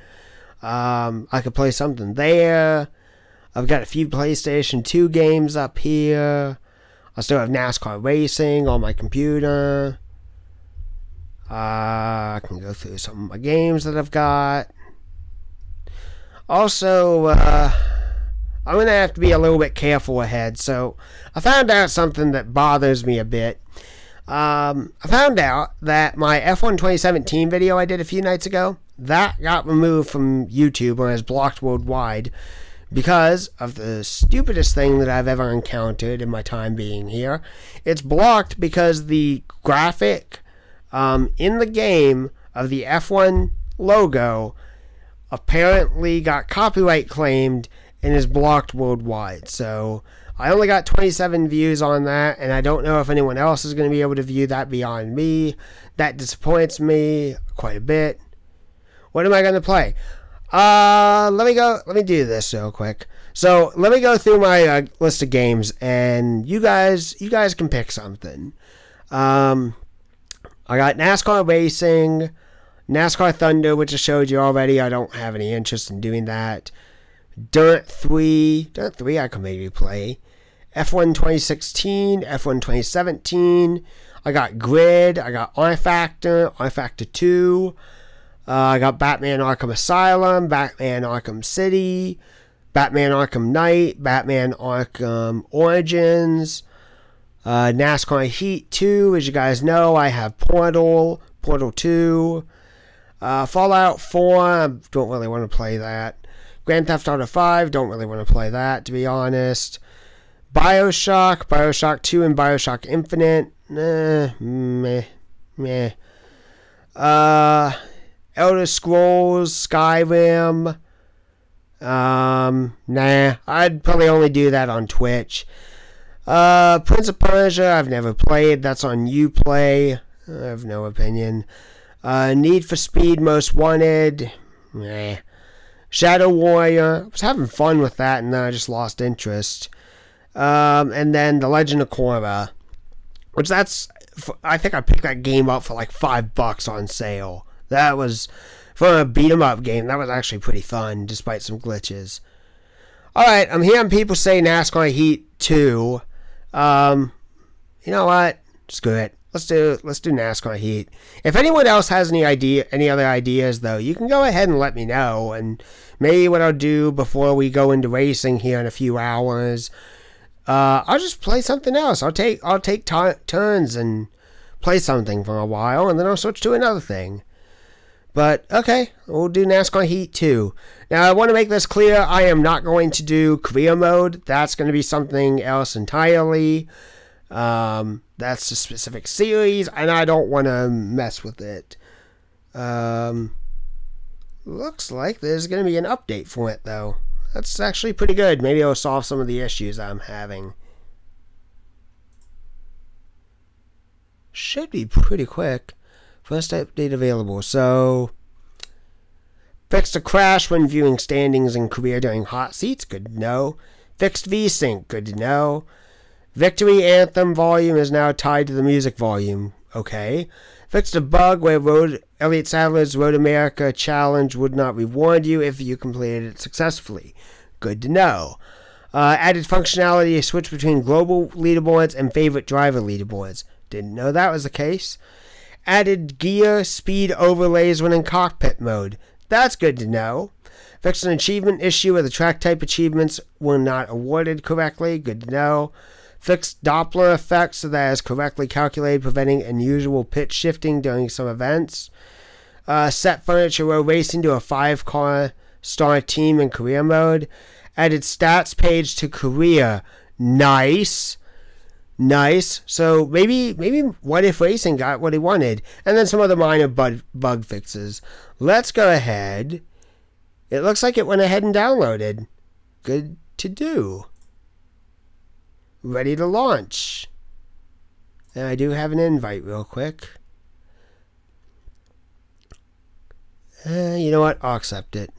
A: I could play something there. I've got a few PlayStation 2 games up here. I still have NASCAR racing on my computer. I can go through some of my games that I've got. Also, I'm going to have to be a little bit careful ahead. So, I found out something that bothers me a bit. I found out that my F1 2017 video I did a few nights ago, that got removed from YouTube or is blocked worldwide because of the stupidest thing that I've ever encountered in my time being here. It's blocked because the graphic in the game of the F1 logo apparently got copyright claimed and is blocked worldwide. So I only got 27 views on that, and I don't know if anyone else is going to be able to view that beyond me. That disappoints me quite a bit. What am I going to play? Let me do this real quick. So let me go through my list of games, and you guys can pick something. I got NASCAR Racing, NASCAR Thunder, which I showed you already. I don't have any interest in doing that. Dirt 3 I can maybe play. F1 2016, F1 2017. I got Grid, I got R-Factor, R-Factor 2. I got Batman Arkham Asylum, Batman Arkham City, Batman Arkham Knight, Batman Arkham Origins, NASCAR Heat 2. As you guys know, I have Portal 2. Fallout 4, I don't really want to play that. Grand Theft Auto 5, don't really want to play that, to be honest. Bioshock 2 and Bioshock Infinite, meh. Elder Scrolls, Skyrim, nah, I'd probably only do that on Twitch. Prince of Persia, I've never played, that's on Uplay, I have no opinion. Need for Speed Most Wanted, meh. Shadow Warrior, I was having fun with that and then I just lost interest. And then The Legend of Korra, which I think I picked that game up for like $5 on sale. That was, for a beat 'em up game, that was actually pretty fun, despite some glitches. Alright, I'm hearing people say NASCAR Heat 2. You know what? Screw it. Let's do NASCAR Heat. If anyone else has any other ideas, though, you can go ahead and let me know. And maybe what I'll do before we go into racing here in a few hours, I'll just play something else. I'll take turns and play something for a while, and then I'll switch to another thing. But, okay, we'll do NASCAR Heat 2. Now, I want to make this clear. I am not going to do career mode. That's going to be something else entirely. That's a specific series, and I don't want to mess with it. Looks like there's going to be an update for it, though. That's actually pretty good. Maybe it'll solve some of the issues I'm having. Should be pretty quick. First update available. So, fixed a crash when viewing standings and career during hot seats. Good to know. Fixed VSync. Good to know. Victory anthem volume is now tied to the music volume. Okay. Fixed a bug where Elliott Sadler's Road America challenge would not reward you if you completed it successfully. Good to know. Added functionality to switch between global leaderboards and favorite driver leaderboards. Didn't know that was the case. Added gear speed overlays when in cockpit mode. That's good to know. Fixed an achievement issue where the track type achievements were not awarded correctly. Good to know. Fixed Doppler effects so that is correctly calculated, preventing unusual pitch shifting during some events. Set Furniture Row Racing to a 5-car star team in career mode. Added stats page to career. Nice. Nice. So maybe What If Racing got what he wanted. And then some other minor bug fixes. Let's go ahead. It looks like it went ahead and downloaded. Good to do. Ready to launch. And I do have an invite real quick. You know what? I'll accept it.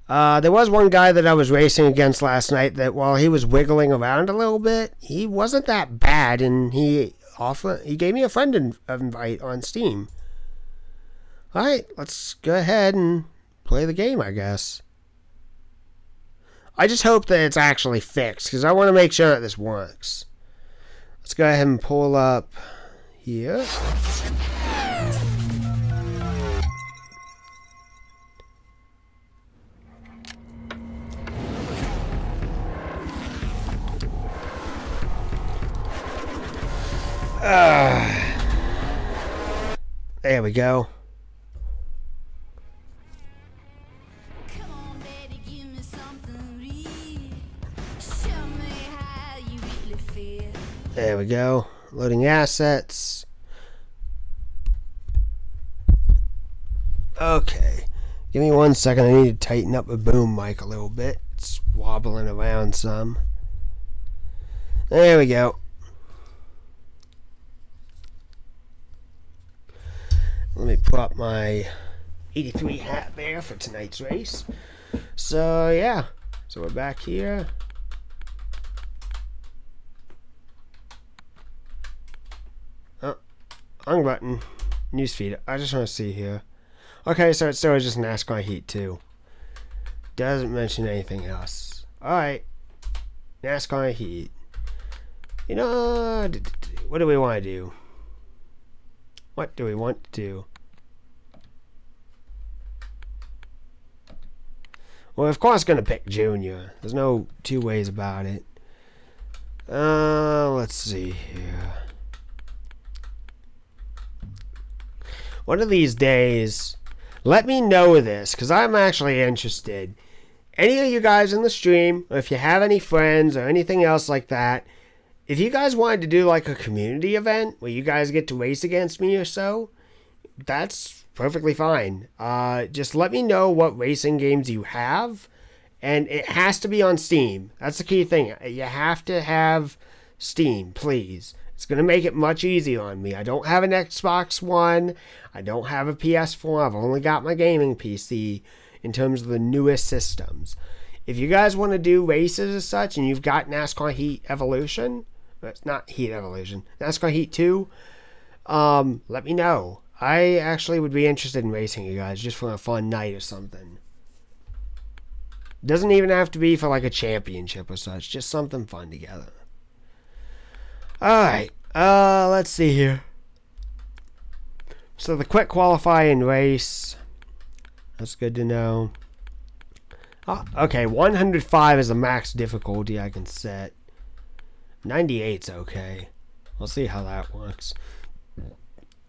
A: There was one guy that I was racing against last night that while he was wiggling around a little bit, he wasn't that bad, and he gave me a friend invite on Steam. Alright, let's go ahead and play the game, I guess. I just hope that it's actually fixed, because I want to make sure that this works. Let's go ahead and pull up here. There we go. There we go. Loading assets. Okay. Give me 1 second. I need to tighten up the boom mic a little bit. It's wobbling around some. There we go. Let me prop my 83 hat there for tonight's race. So, yeah. So we're back here. Wrong button. Newsfeed. I just want to see here. Okay, so it's still just NASCAR Heat 2. Doesn't mention anything else. Alright. NASCAR Heat. You know, what do we want to do? What do we want to do? Well, of course, going to pick Junior. There's no two ways about it. Let's see here. One of these days, let me know this, because I'm actually interested. Any of you guys in the stream, or if you have any friends or anything else like that, if you guys wanted to do like a community event where you guys get to race against me or so, that's perfectly fine. Just let me know what racing games you have, and it has to be on Steam. That's the key thing. You have to have Steam, please. It's going to make it much easier on me. I don't have an Xbox One. I don't have a PS4. I've only got my gaming PC in terms of the newest systems. If you guys want to do races as such and you've got NASCAR Heat Evolution, it's not Heat Evolution, NASCAR Heat 2, let me know. I actually would be interested in racing you guys just for a fun night or something. Doesn't even have to be for like a championship or such. Just something fun together. Alright, let's see here. So the quick qualifying race. That's good to know. Oh, okay, 105 is the max difficulty I can set. 98's okay. We'll see how that works.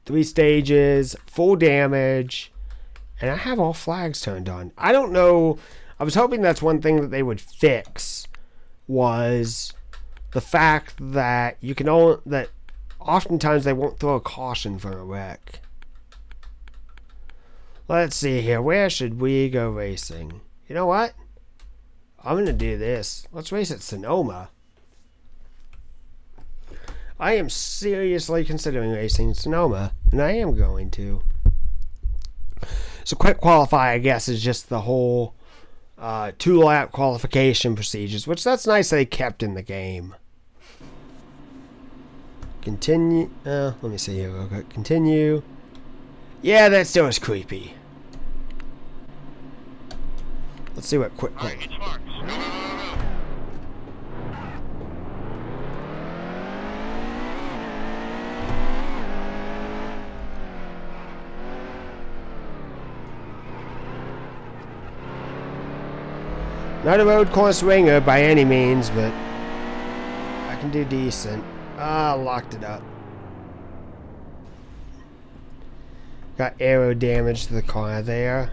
A: 3 stages, full damage, and I have all flags turned on. I don't know. I was hoping that's one thing that they would fix, was the fact that you can only, that oftentimes they won't throw a caution for a wreck. Let's see here. Where should we go racing? You know what? I'm going to do this. Let's race at Sonoma. I am seriously considering racing Sonoma, and I am going to. So quick qualify, I guess, is just the whole 2-lap qualification procedures, which that's nice they kept in the game. Continue. Let me see here real quick. Continue. Yeah, that still is creepy. Let's see what quick.
B: Alright, it's marked. Go, go, go, go.
A: Not a road course winger by any means, but I can do decent. Ah, locked it up. Got aero damage to the car there.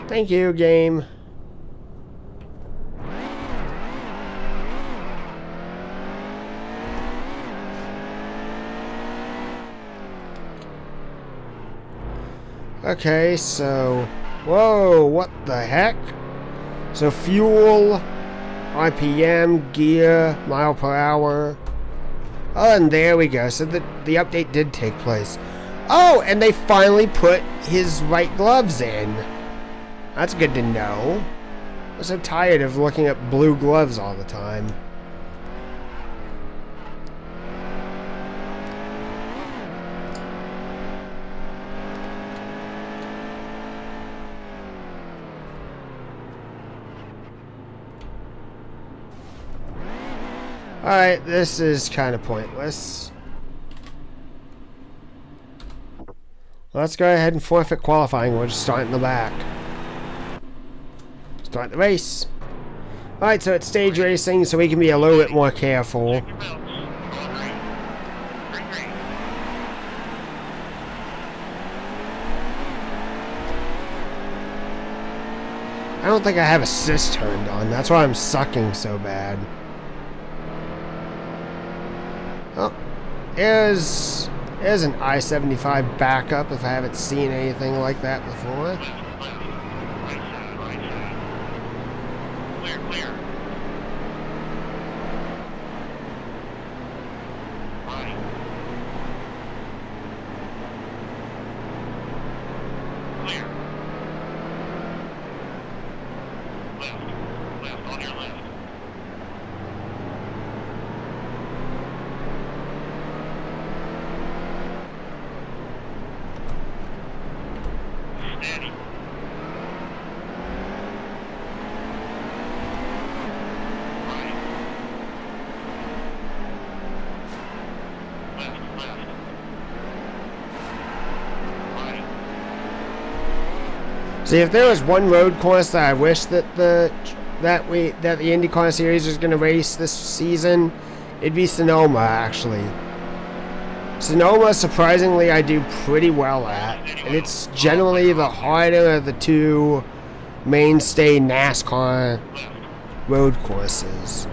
A: Thank you, game. Okay, so... Whoa, what the heck? So fuel, RPM, gear, mile per hour. Oh, and there we go. So the update did take place. Oh, and they finally put his right gloves in. That's good to know. I'm so tired of looking at blue gloves all the time. Alright, this is kind of pointless. Let's go ahead and forfeit qualifying. We'll just start in the back. Start the race. Alright, so it's stage racing, so we can be a little bit more careful.
B: Check your belts. Going green. Green, green.
A: I don't think I have assist turned on. That's why I'm sucking so bad. Oh, there's an I-75 backup if I haven't seen anything like that before.
B: Left, left. Right side, right side. Clear, clear. Right. Clear. Left. Left, on your left. Steady. Right. Left, left. Right.
A: See, if there was one road course that I wish that the IndyCar Series was going to race this season, it'd be Sonoma, actually. Sonoma, surprisingly, I do pretty well at, and it's generally the harder of the two mainstay NASCAR
B: Left.
A: road courses.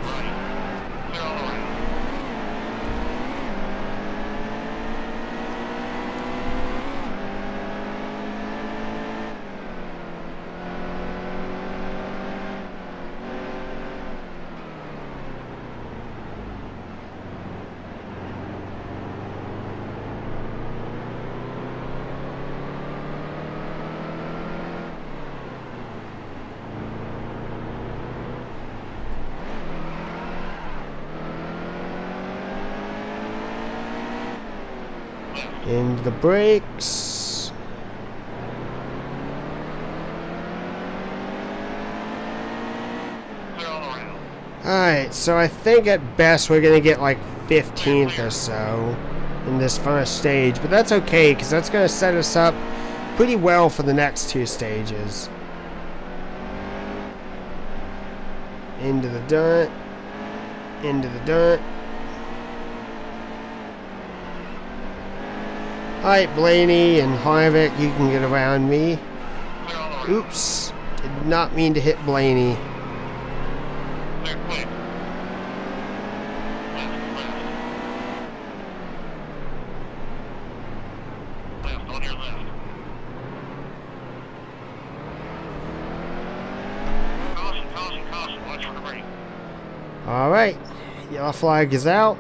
B: Right. Clear all the way.
A: Into the brakes.
B: Clear all around.
A: Alright, so I think at best we're going to get like 15th or so in this first stage, but that's okay because that's going to set us up pretty well for the next two stages. Into the dirt. Into the dirt. Alright, Blaney and Harvick, you can get around me.
B: Clear all around.
A: Oops. Did not mean to hit Blaney.
B: Clear quick. Left, left. Left, on your left. Caution, caution, caution. Watch for the brake.
A: Alright. Yellow flag is out.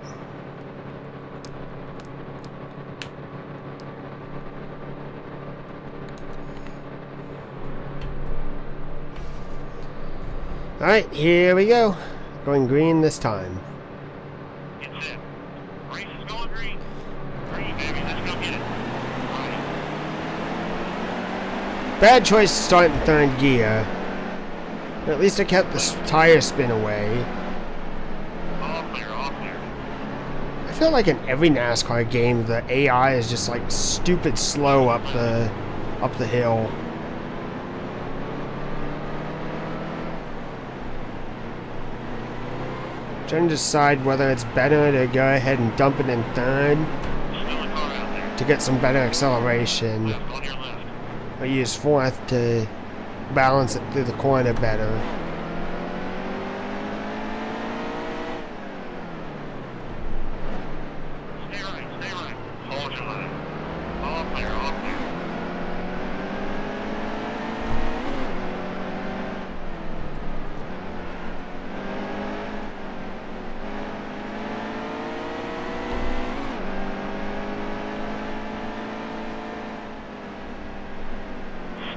A: Alright, here we go. Going green this time.
B: It's it. Race is going green. Green, baby. Let's go get it. Right.
A: Bad choice to start in third gear. But at least I kept the tire spin away.
B: All clear, all clear.
A: I feel like in every NASCAR game the AI is just like stupid slow up the hill. Trying to decide whether it's better to go ahead and dump it in third
B: Still a car out there.
A: to get some better acceleration,
B: Left, on your left.
A: or use fourth to balance it through the corner better.
B: Stay right, stay right. Hold your line. All clear, all clear.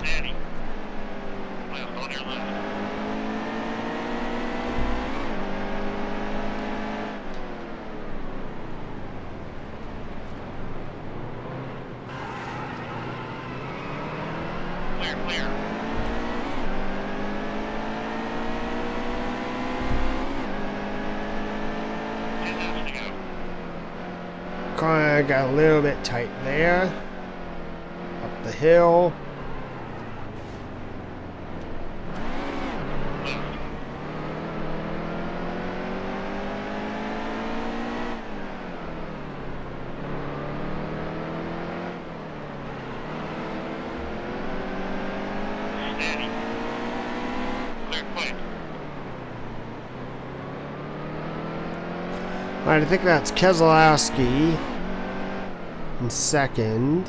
B: Steady. Left, on your left. Clear, clear. Ten laps to go.
A: Car got a little bit tight there. Up the hill.
B: Left. Steady. Clear quick.
A: Alright, I think that's Keselowski in second.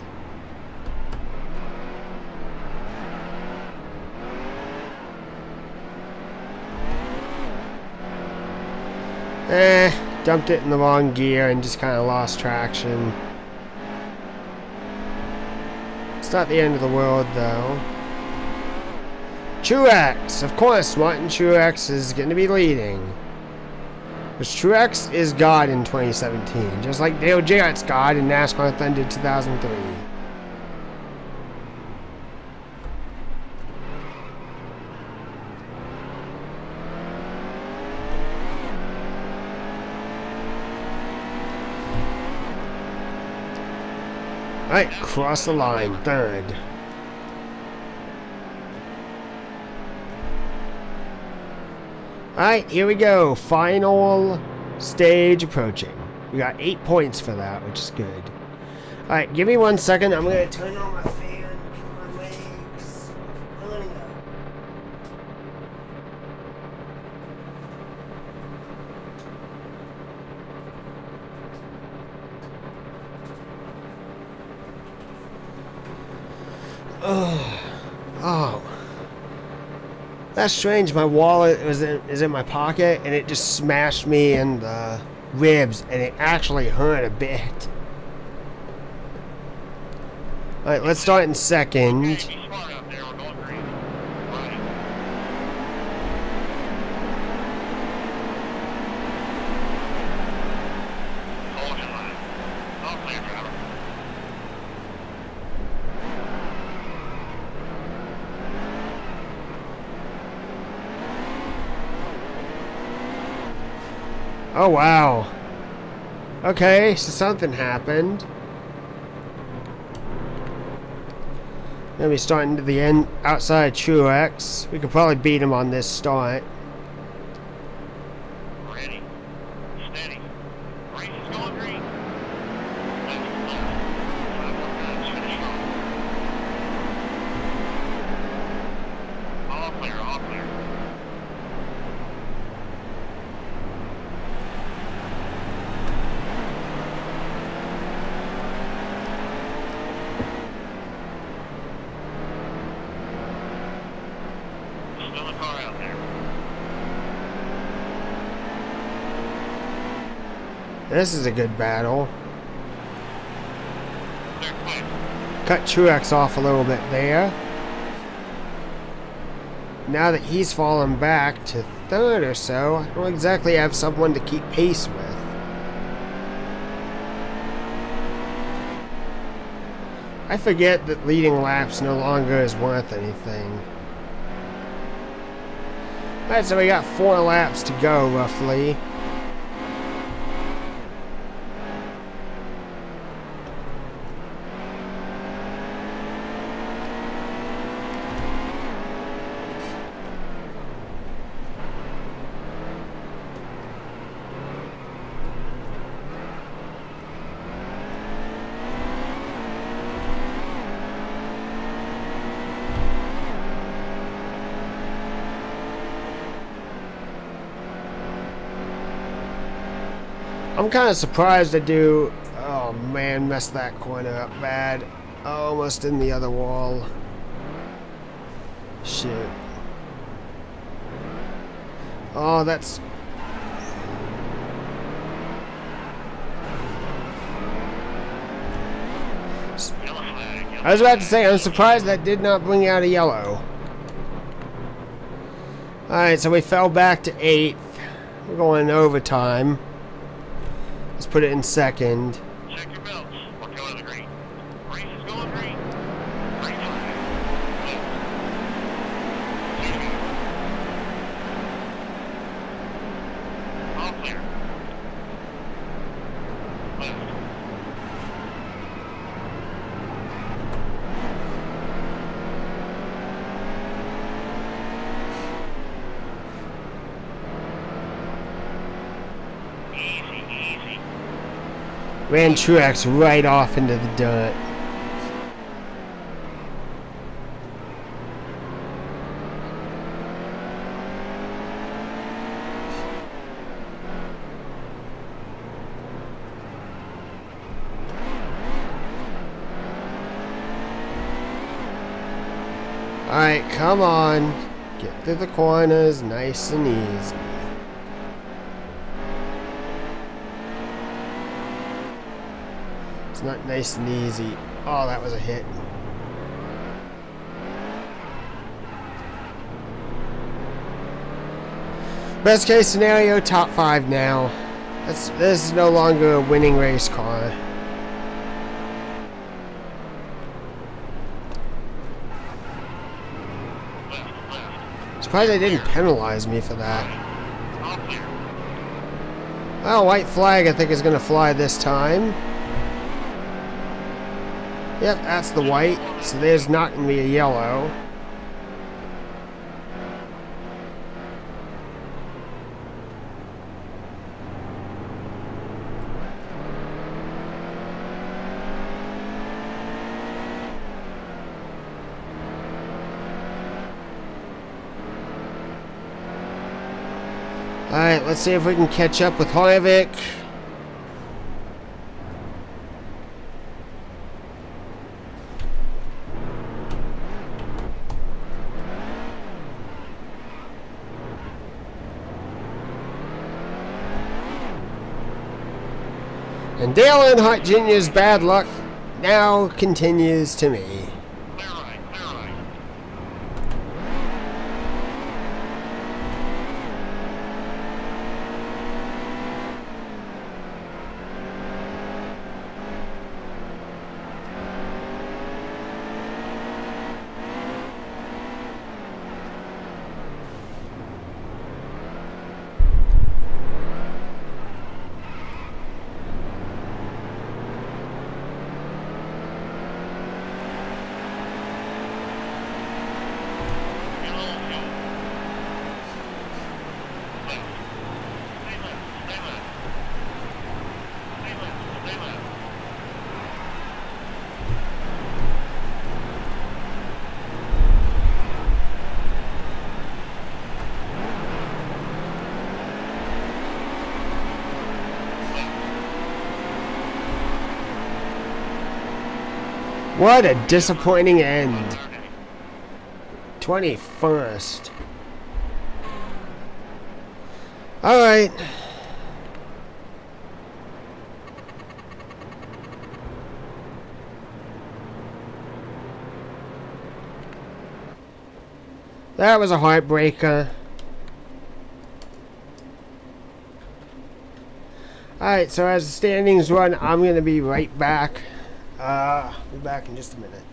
A: Dumped it in the wrong gear and just kind of lost traction. It's not the end of the world though. Truex! Of course, Martin Truex is going to be leading. Because Truex is God in 2017, just like Dale Jarrett's God in NASCAR Thunder 2003. Alright, cross the line, third. Alright, here we go. Final stage approaching. We got 8 points for that, which is good. Alright, give me 1 second. I'm going to turn on my fan. My legs. Running up. Oh. That's strange. My wallet is in my pocket, and it just smashed me in the ribs, and it actually hurt a bit. Alright, let's start in second.
B: Be smart out there. We're going green. Right. Hold your line. All clear, driver.
A: Oh, wow. Okay, so something happened. Gonna be starting to the end outside Truex. We could probably beat him on this start.
B: Ready. Steady. Race is going green. Left, left. 5 more times. Finish strong. All clear, all clear. Still a car out there.
A: This is a good battle.
B: Clear quick.
A: Cut Truex off a little bit there. now that he's fallen back to third or so, I don't exactly have someone to keep pace with. I forget that leading laps no longer is worth anything. Alright, so we got 4 laps to go, roughly. I'm kind of surprised I do. Oh man, messed that corner up bad. Almost in the other wall. Shit. Oh, that's... I was about to say, I'm surprised that did not bring out a yellow. Alright, so we fell back to 8th. We're going overtime. Let's put it in second.
B: Check your belts. We're going to the green. Race is going green. Green flag. All clear. Left.
A: Ran Truex right off into the dirt. Alright, come on. Get through the corners nice and easy. It's not nice and easy. Oh, that was a hit. Best case scenario, top 5 now. This is no longer a winning race car. Surprised they didn't penalize me for that. Well, white flag I think is going to fly this time. Yep, that's the white, so there's not going to be a yellow. Alright, let's see if we can catch up with Harvick. And Dale Earnhardt Jr.'s bad luck now continues to me.
B: Clear right, clear right.
A: What a disappointing end. 21st. Alright. That was a heartbreaker. Alright, so as the standings run, I'm going to be right back. Be back in just a minute.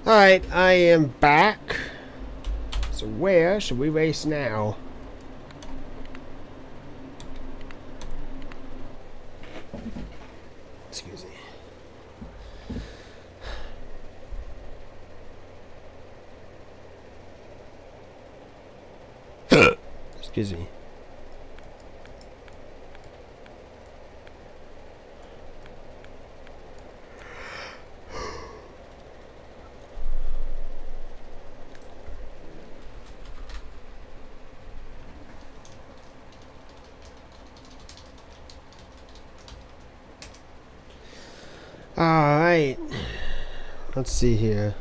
A: Alright, I am back. So where should we race now? Excuse me. Excuse me. Alright. Let's see here.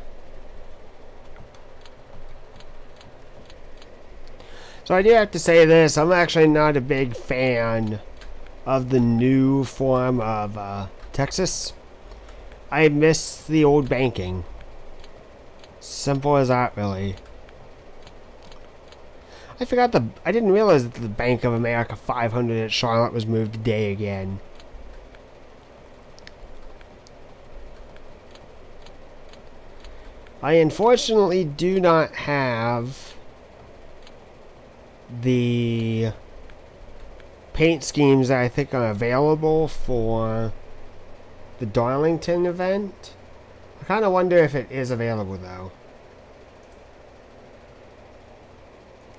A: So I do have to say this. I'm actually not a big fan of the new form of Texas. I miss the old banking. Simple as that, really. I didn't realize that the Bank of America 500 at Charlotte was moved today again. I unfortunately do not have the paint schemes that I think are available for the Darlington event. I kind of wonder if it is available though.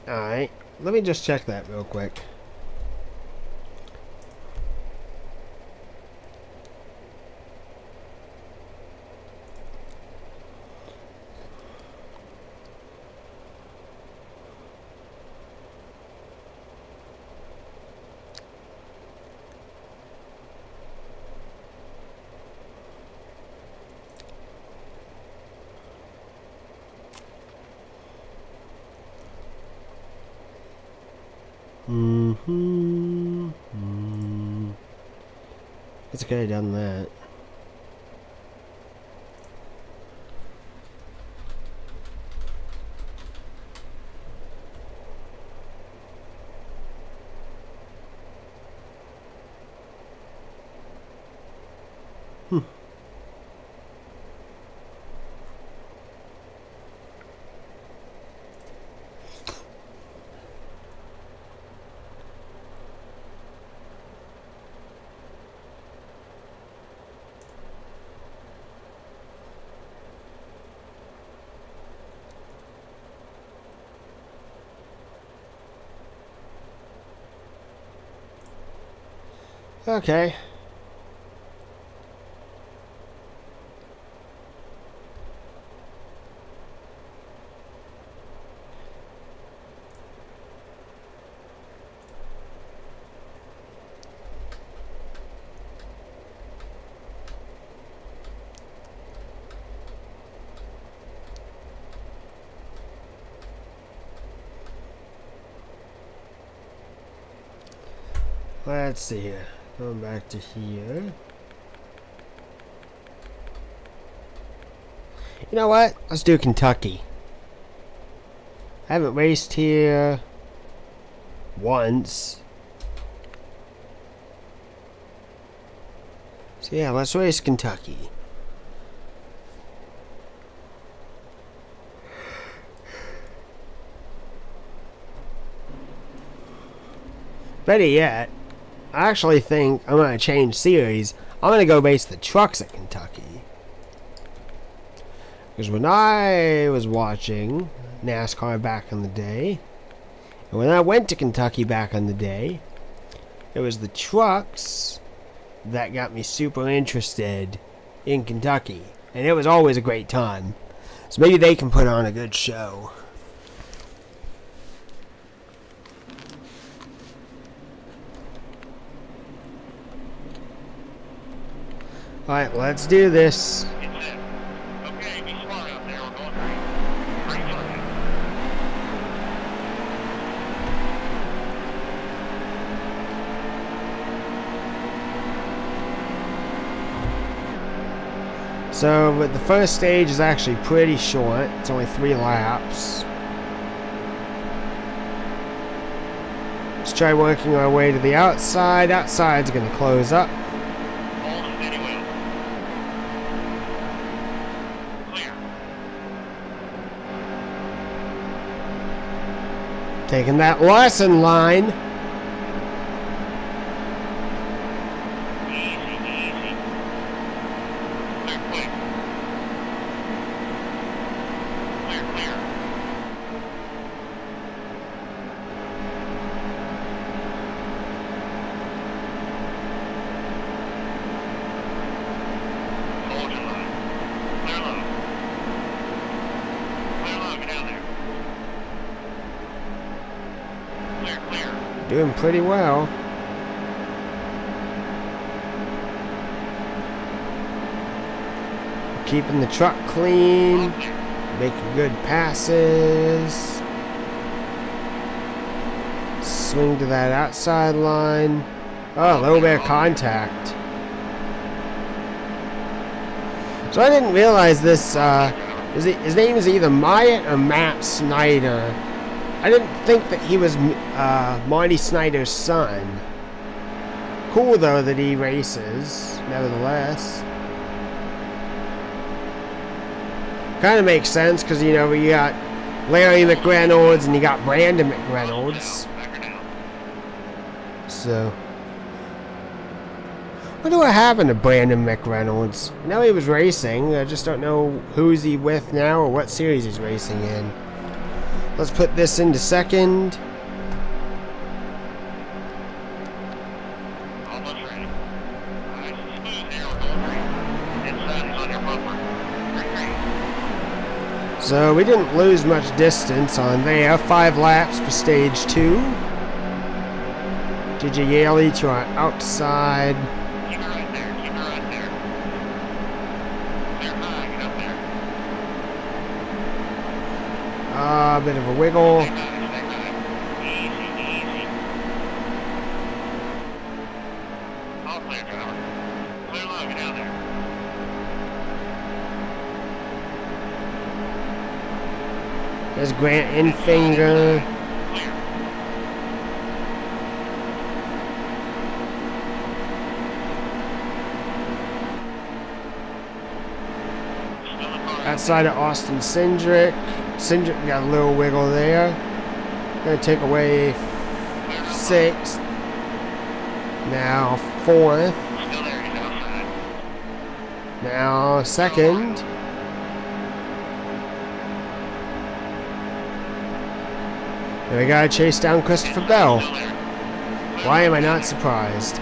A: Alright, let me just check that real quick. It's okay, done that. Okay. Let's see here. Going back to here. You know what? Let's do Kentucky. I haven't raced here once. So yeah, let's race Kentucky. Better yet, I actually think I'm going to change series. I'm going to go race the trucks at Kentucky. Because when I was watching NASCAR back in the day, and when I went to Kentucky back in the day, it was the trucks that got me super interested in Kentucky. And it was always a great time. So maybe they can put on a good show. Alright, let's do this.
B: It's in. Okay, be smart out there. We're going green. Green flag.
A: So, but the first stage is actually pretty short. It's only 3 laps. Let's try working our way to the outside. Outside's going to close up.
B: Hold and steady wheel. Clear.
A: Taking that Larson line.
B: Easy, easy. Clear, quick. Clear, clear. Hold your line. Clear low. Clear low, get down there. Clear, clear.
A: Doing pretty well. Keeping the truck clean.
B: All clear.
A: Making good passes. Swing to that outside line. Oh, a little bit of contact. So I didn't realize this. His name is either Myatt or Matt Snyder. I didn't think that he was Marty Snyder's son. Cool though that he races, nevertheless. Kind of makes sense because, you know, you got Larry McReynolds and you got Brandon McReynolds.
B: Back her down.
A: So, wonder what happened to Brandon McReynolds. I know he was racing. I just don't know who's he with now or what series he's racing in. Let's put this into second.
B: Almost ready. Nice and smooth here. We're going green. Inside is on your bumper. Green, green.
A: So we didn't lose much distance on there. 5 laps for stage 2. JJ Yaley to our outside.
B: Keep it right there. Keep it right there. Clear high. Get up there.
A: A bit of a wiggle.
B: Stay high. Stay high. Easy, easy. All clear, driver. Clear low. Get down there.
A: There's Grant Infinger.
B: Clear. Still in car.
A: Outside of Austin Cindric. Cindric got a little wiggle there. Gonna take away 6th. Now 4th.
B: Still there. He's outside.
A: Now 2nd. And we gotta chase down Christopher Bell.
B: Still there.
A: Why am I not surprised?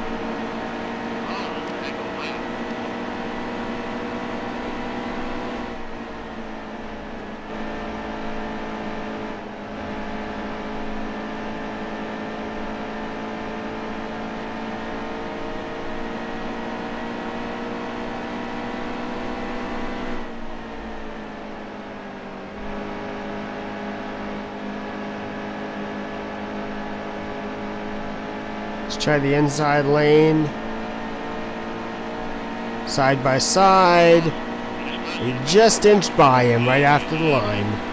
A: Let's try the inside lane. Side by side. We just inched by him right after the line.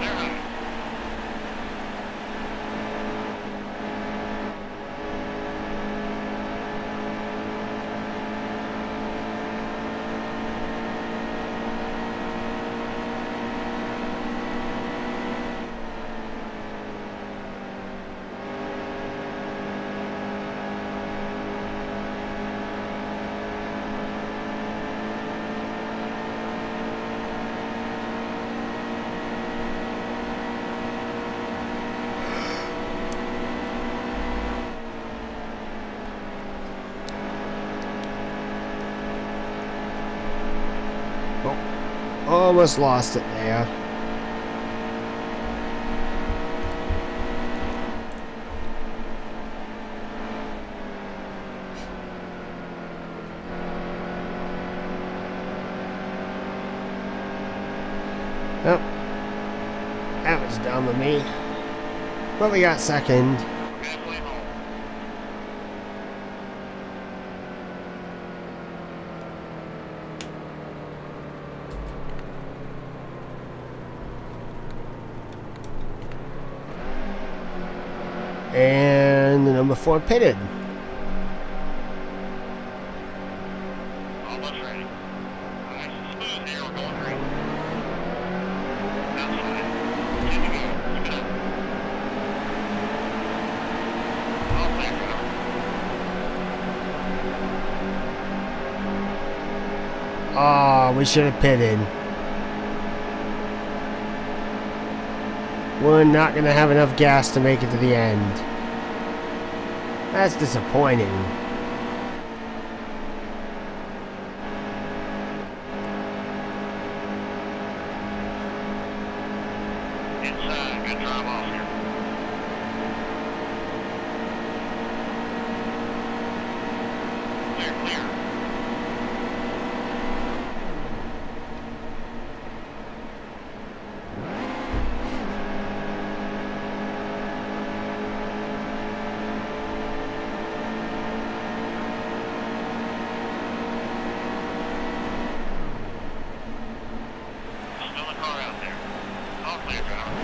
A: Almost lost it there. Oh, that was dumb of me. But we got second. And the number 4 pitted.
B: Almost ready. Nice and smooth here. We're going green. Outside. Good to go. Keep it up. All clear,
A: Oh, we should have pitted. We're not going to have enough gas to make it to the end. That's disappointing.
B: Inside. Good drive off here. Clear, clear. Still a car out there. All clear, driver.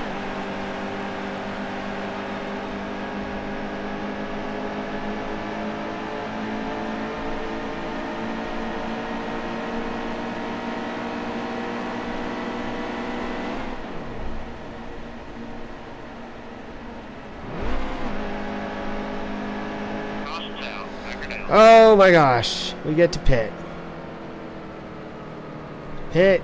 B: Caution's out. Back her down.
A: Oh my gosh. We get to pit. Pit.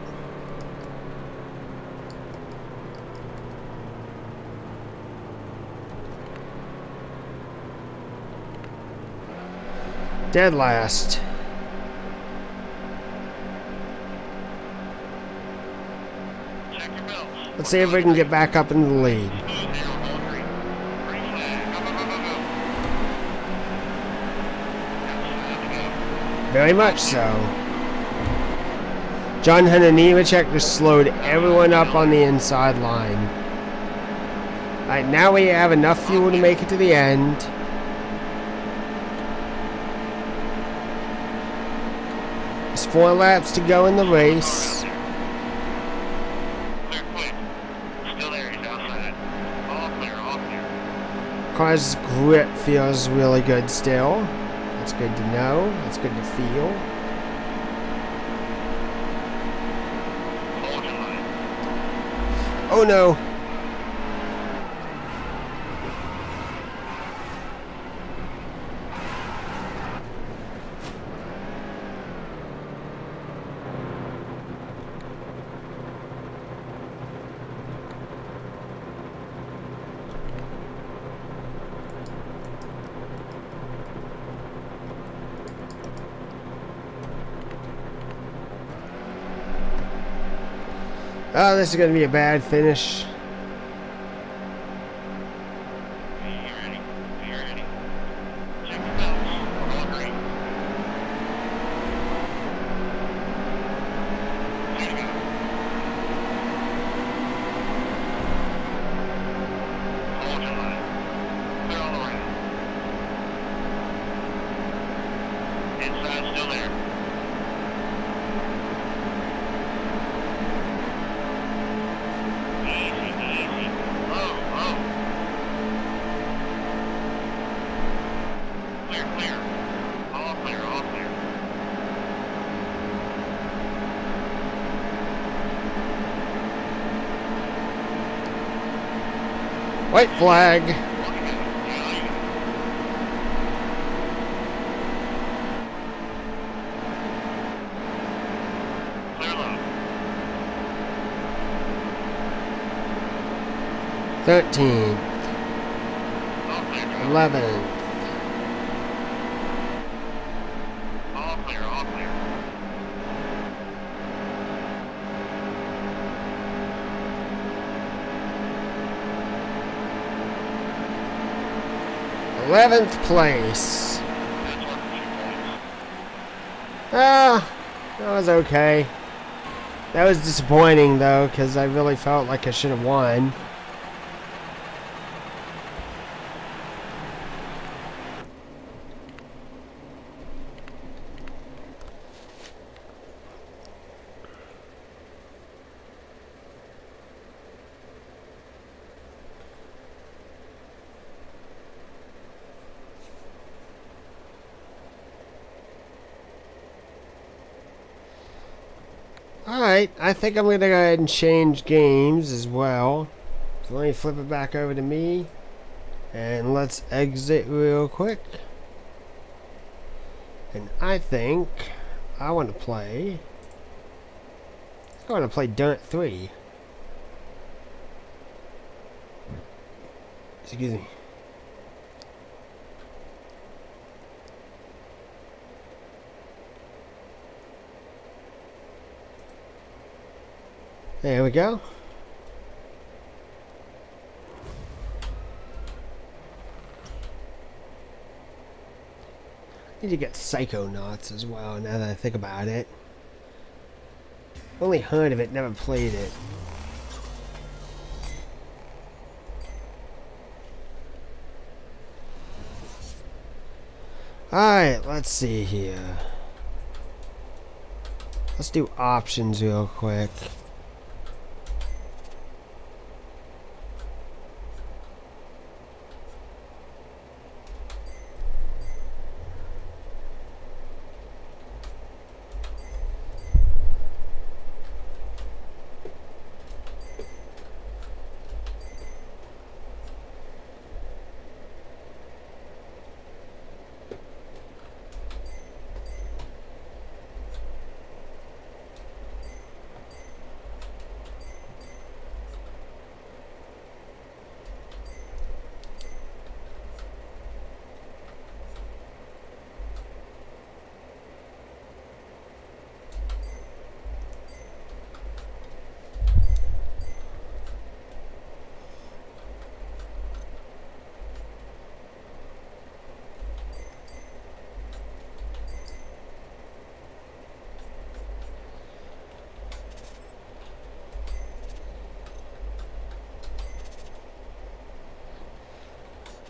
A: Dead last.
B: Check your belts.
A: Let's see if we can get back up into the lead.
B: Smooth here. We're going green. Green flag. Go, go, go, go, go. Outside to go.
A: Very much so. John Hunter Nemechek just slowed everyone up on the inside line. Alright, now we have enough fuel to make it to the end. There's 4 laps to go in the race.
B: Clear, quick. Still there. He's outside. All clear, all clear.
A: Car's grip feels really good still. That's good to know. That's good to feel.
B: Hold your line.
A: Oh no. Oh, this is going to be a bad finish.
B: Are you ready? Are you ready? Check your belts. We're going green. Clear to go. Hold your line. Clear all the way.
A: White flag.
B: Clear low.
A: 13th.
B: All clear.
A: 11th.
B: All clear. All clear.
A: 11th place.
B: That's worth a few points.
A: Ah, that was okay. That was disappointing though, because I really felt like I should have won. Alright, I think I'm going to go ahead and change games as well. So let me flip it back over to me. And let's exit real quick. And I think I want to play... I want to play Dirt 3. Excuse me. There we go. Need to get Psychonauts as well, now that I think about it. Only heard of it, never played it. Alright, let's see here. Let's do options real quick.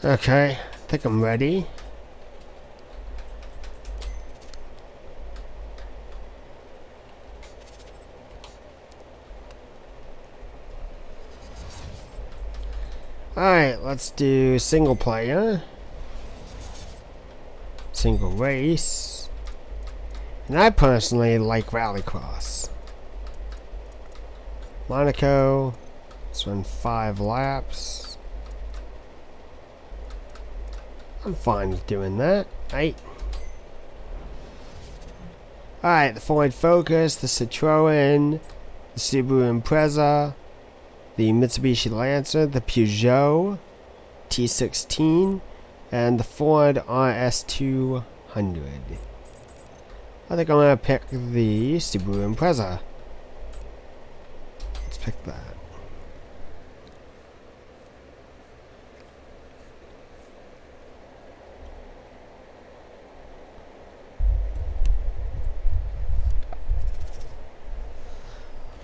A: Okay, I think I'm ready. Alright, let's do single player. Single race. And I personally like Rallycross. Monaco. Let's run 5 laps. I'm fine with doing that. Right. Alright, the Ford Focus, the Citroen, the Subaru Impreza, the Mitsubishi Lancer, the Peugeot T16, and the Ford RS200. I think I'm going to pick the Subaru Impreza. Let's pick that.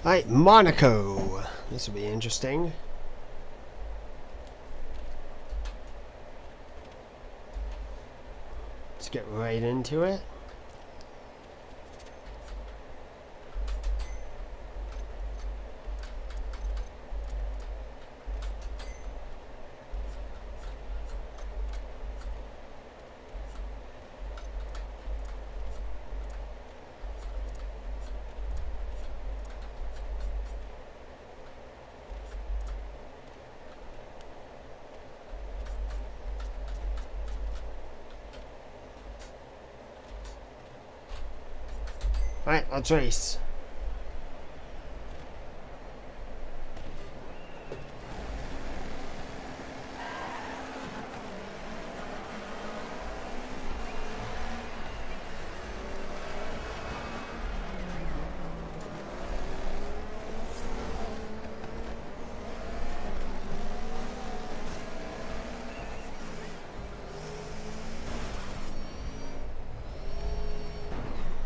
A: Alright, Monaco. This will be interesting. Let's get right into it. Alright, let's race.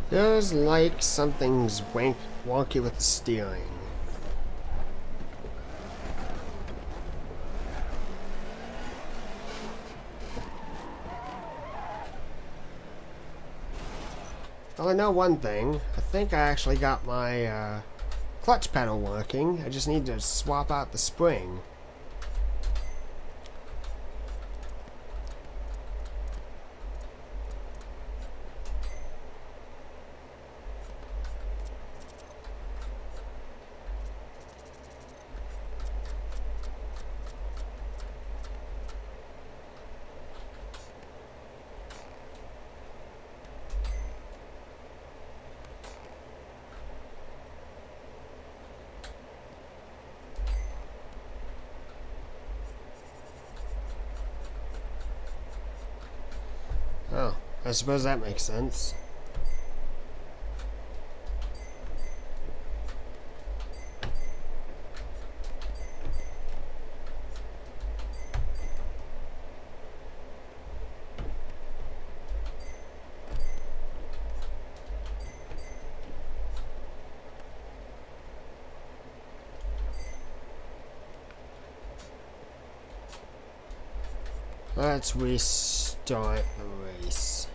A: Feels like something's wonky with the steering. Well, I know one thing. I think I actually got my clutch pedal working. I just need to swap out the spring. Oh, I suppose that makes sense. Let's restart the race.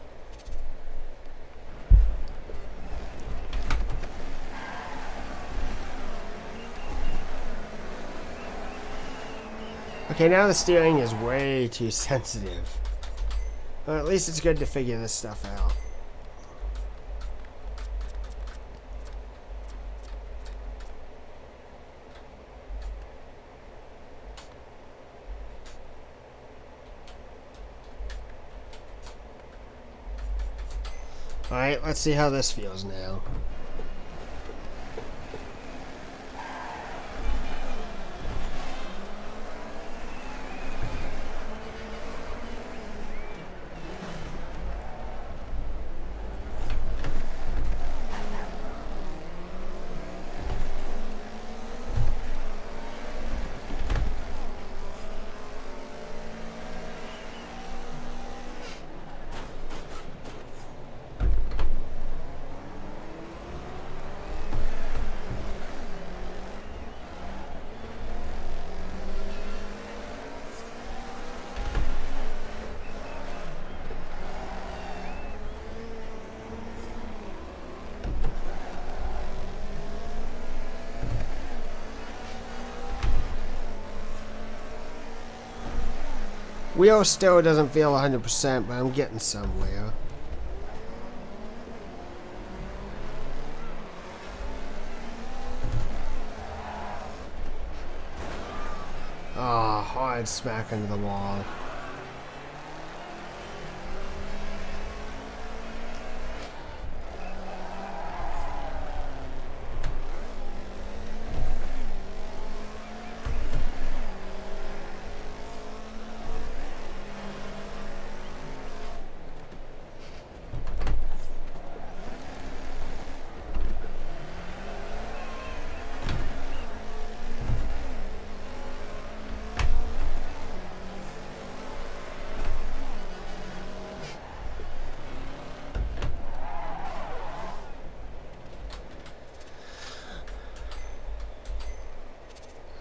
A: Okay, now the steering is way too sensitive. Well, at least it's good to figure this stuff out. Alright, let's see how this feels now. Wheel still doesn't feel 100%, but I'm getting somewhere. Ah, hard smack into the wall.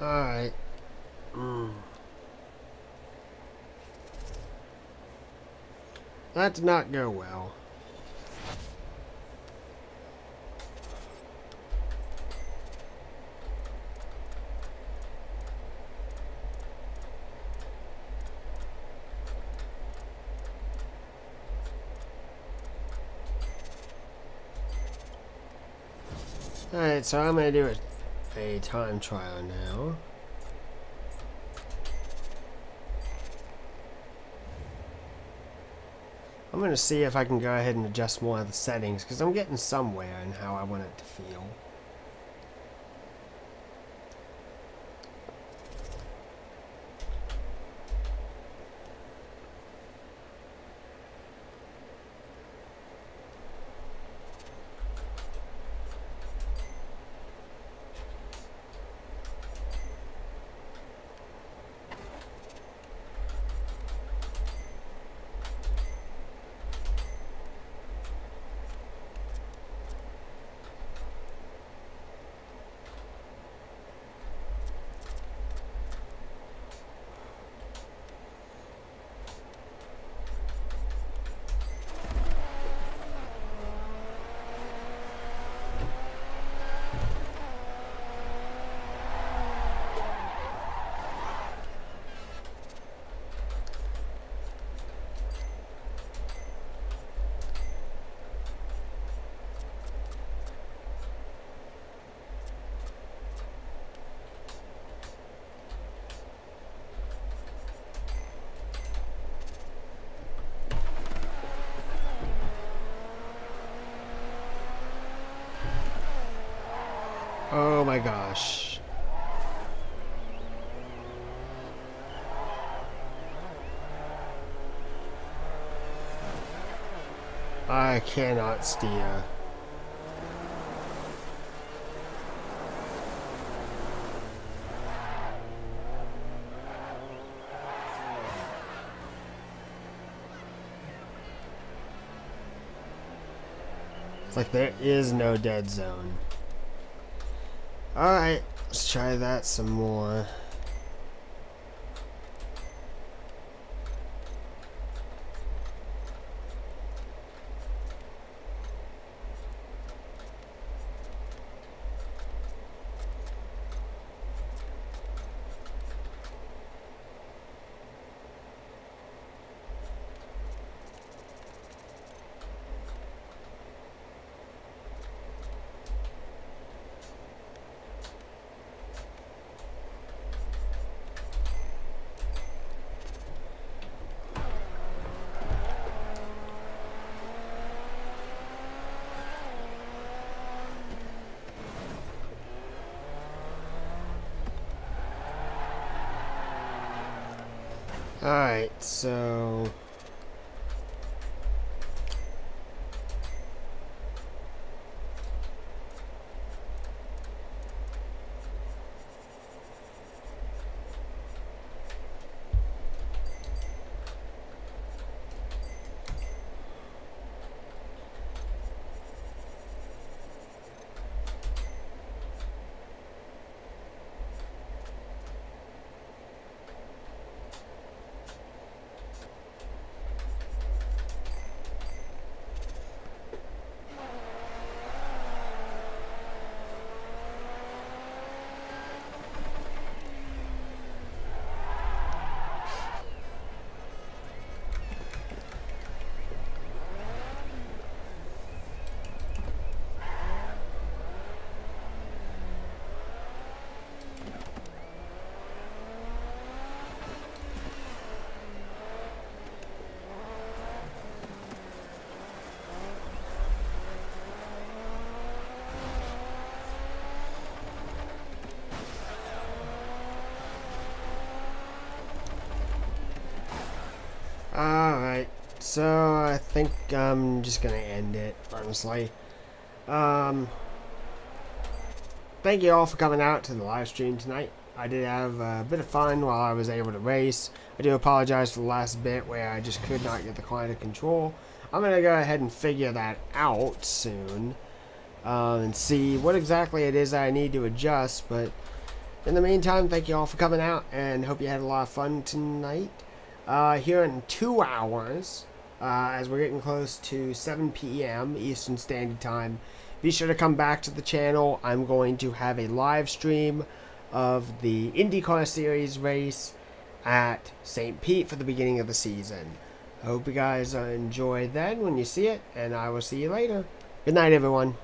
A: Alright. That did not go well. Alright, so I'm going to do a time trial now. I'm going to see if I can go ahead and adjust more of the settings, because I'm getting somewhere in how I want it to feel. Oh my gosh. I cannot steer. It's like there is no dead zone. Alright, let's try that some more. Alright, so... Alright, so I think I'm just gonna end it, honestly. Thank you all for coming out to the live stream tonight. I did have a bit of fun while I was able to race. I do apologize for the last bit where I just could not get the car under control. I'm gonna go ahead and figure that out soon, and see what exactly it is that I need to adjust, but in the meantime, thank you all for coming out, and hope you had a lot of fun tonight. Here in 2 hours, as we're getting close to 7 p.m. Eastern Standard Time, be sure to come back to the channel. I'm going to have a live stream of the IndyCar Series race at St. Pete for the beginning of the season. I hope you guys enjoy then when you see it, and I will see you later. Good night, everyone.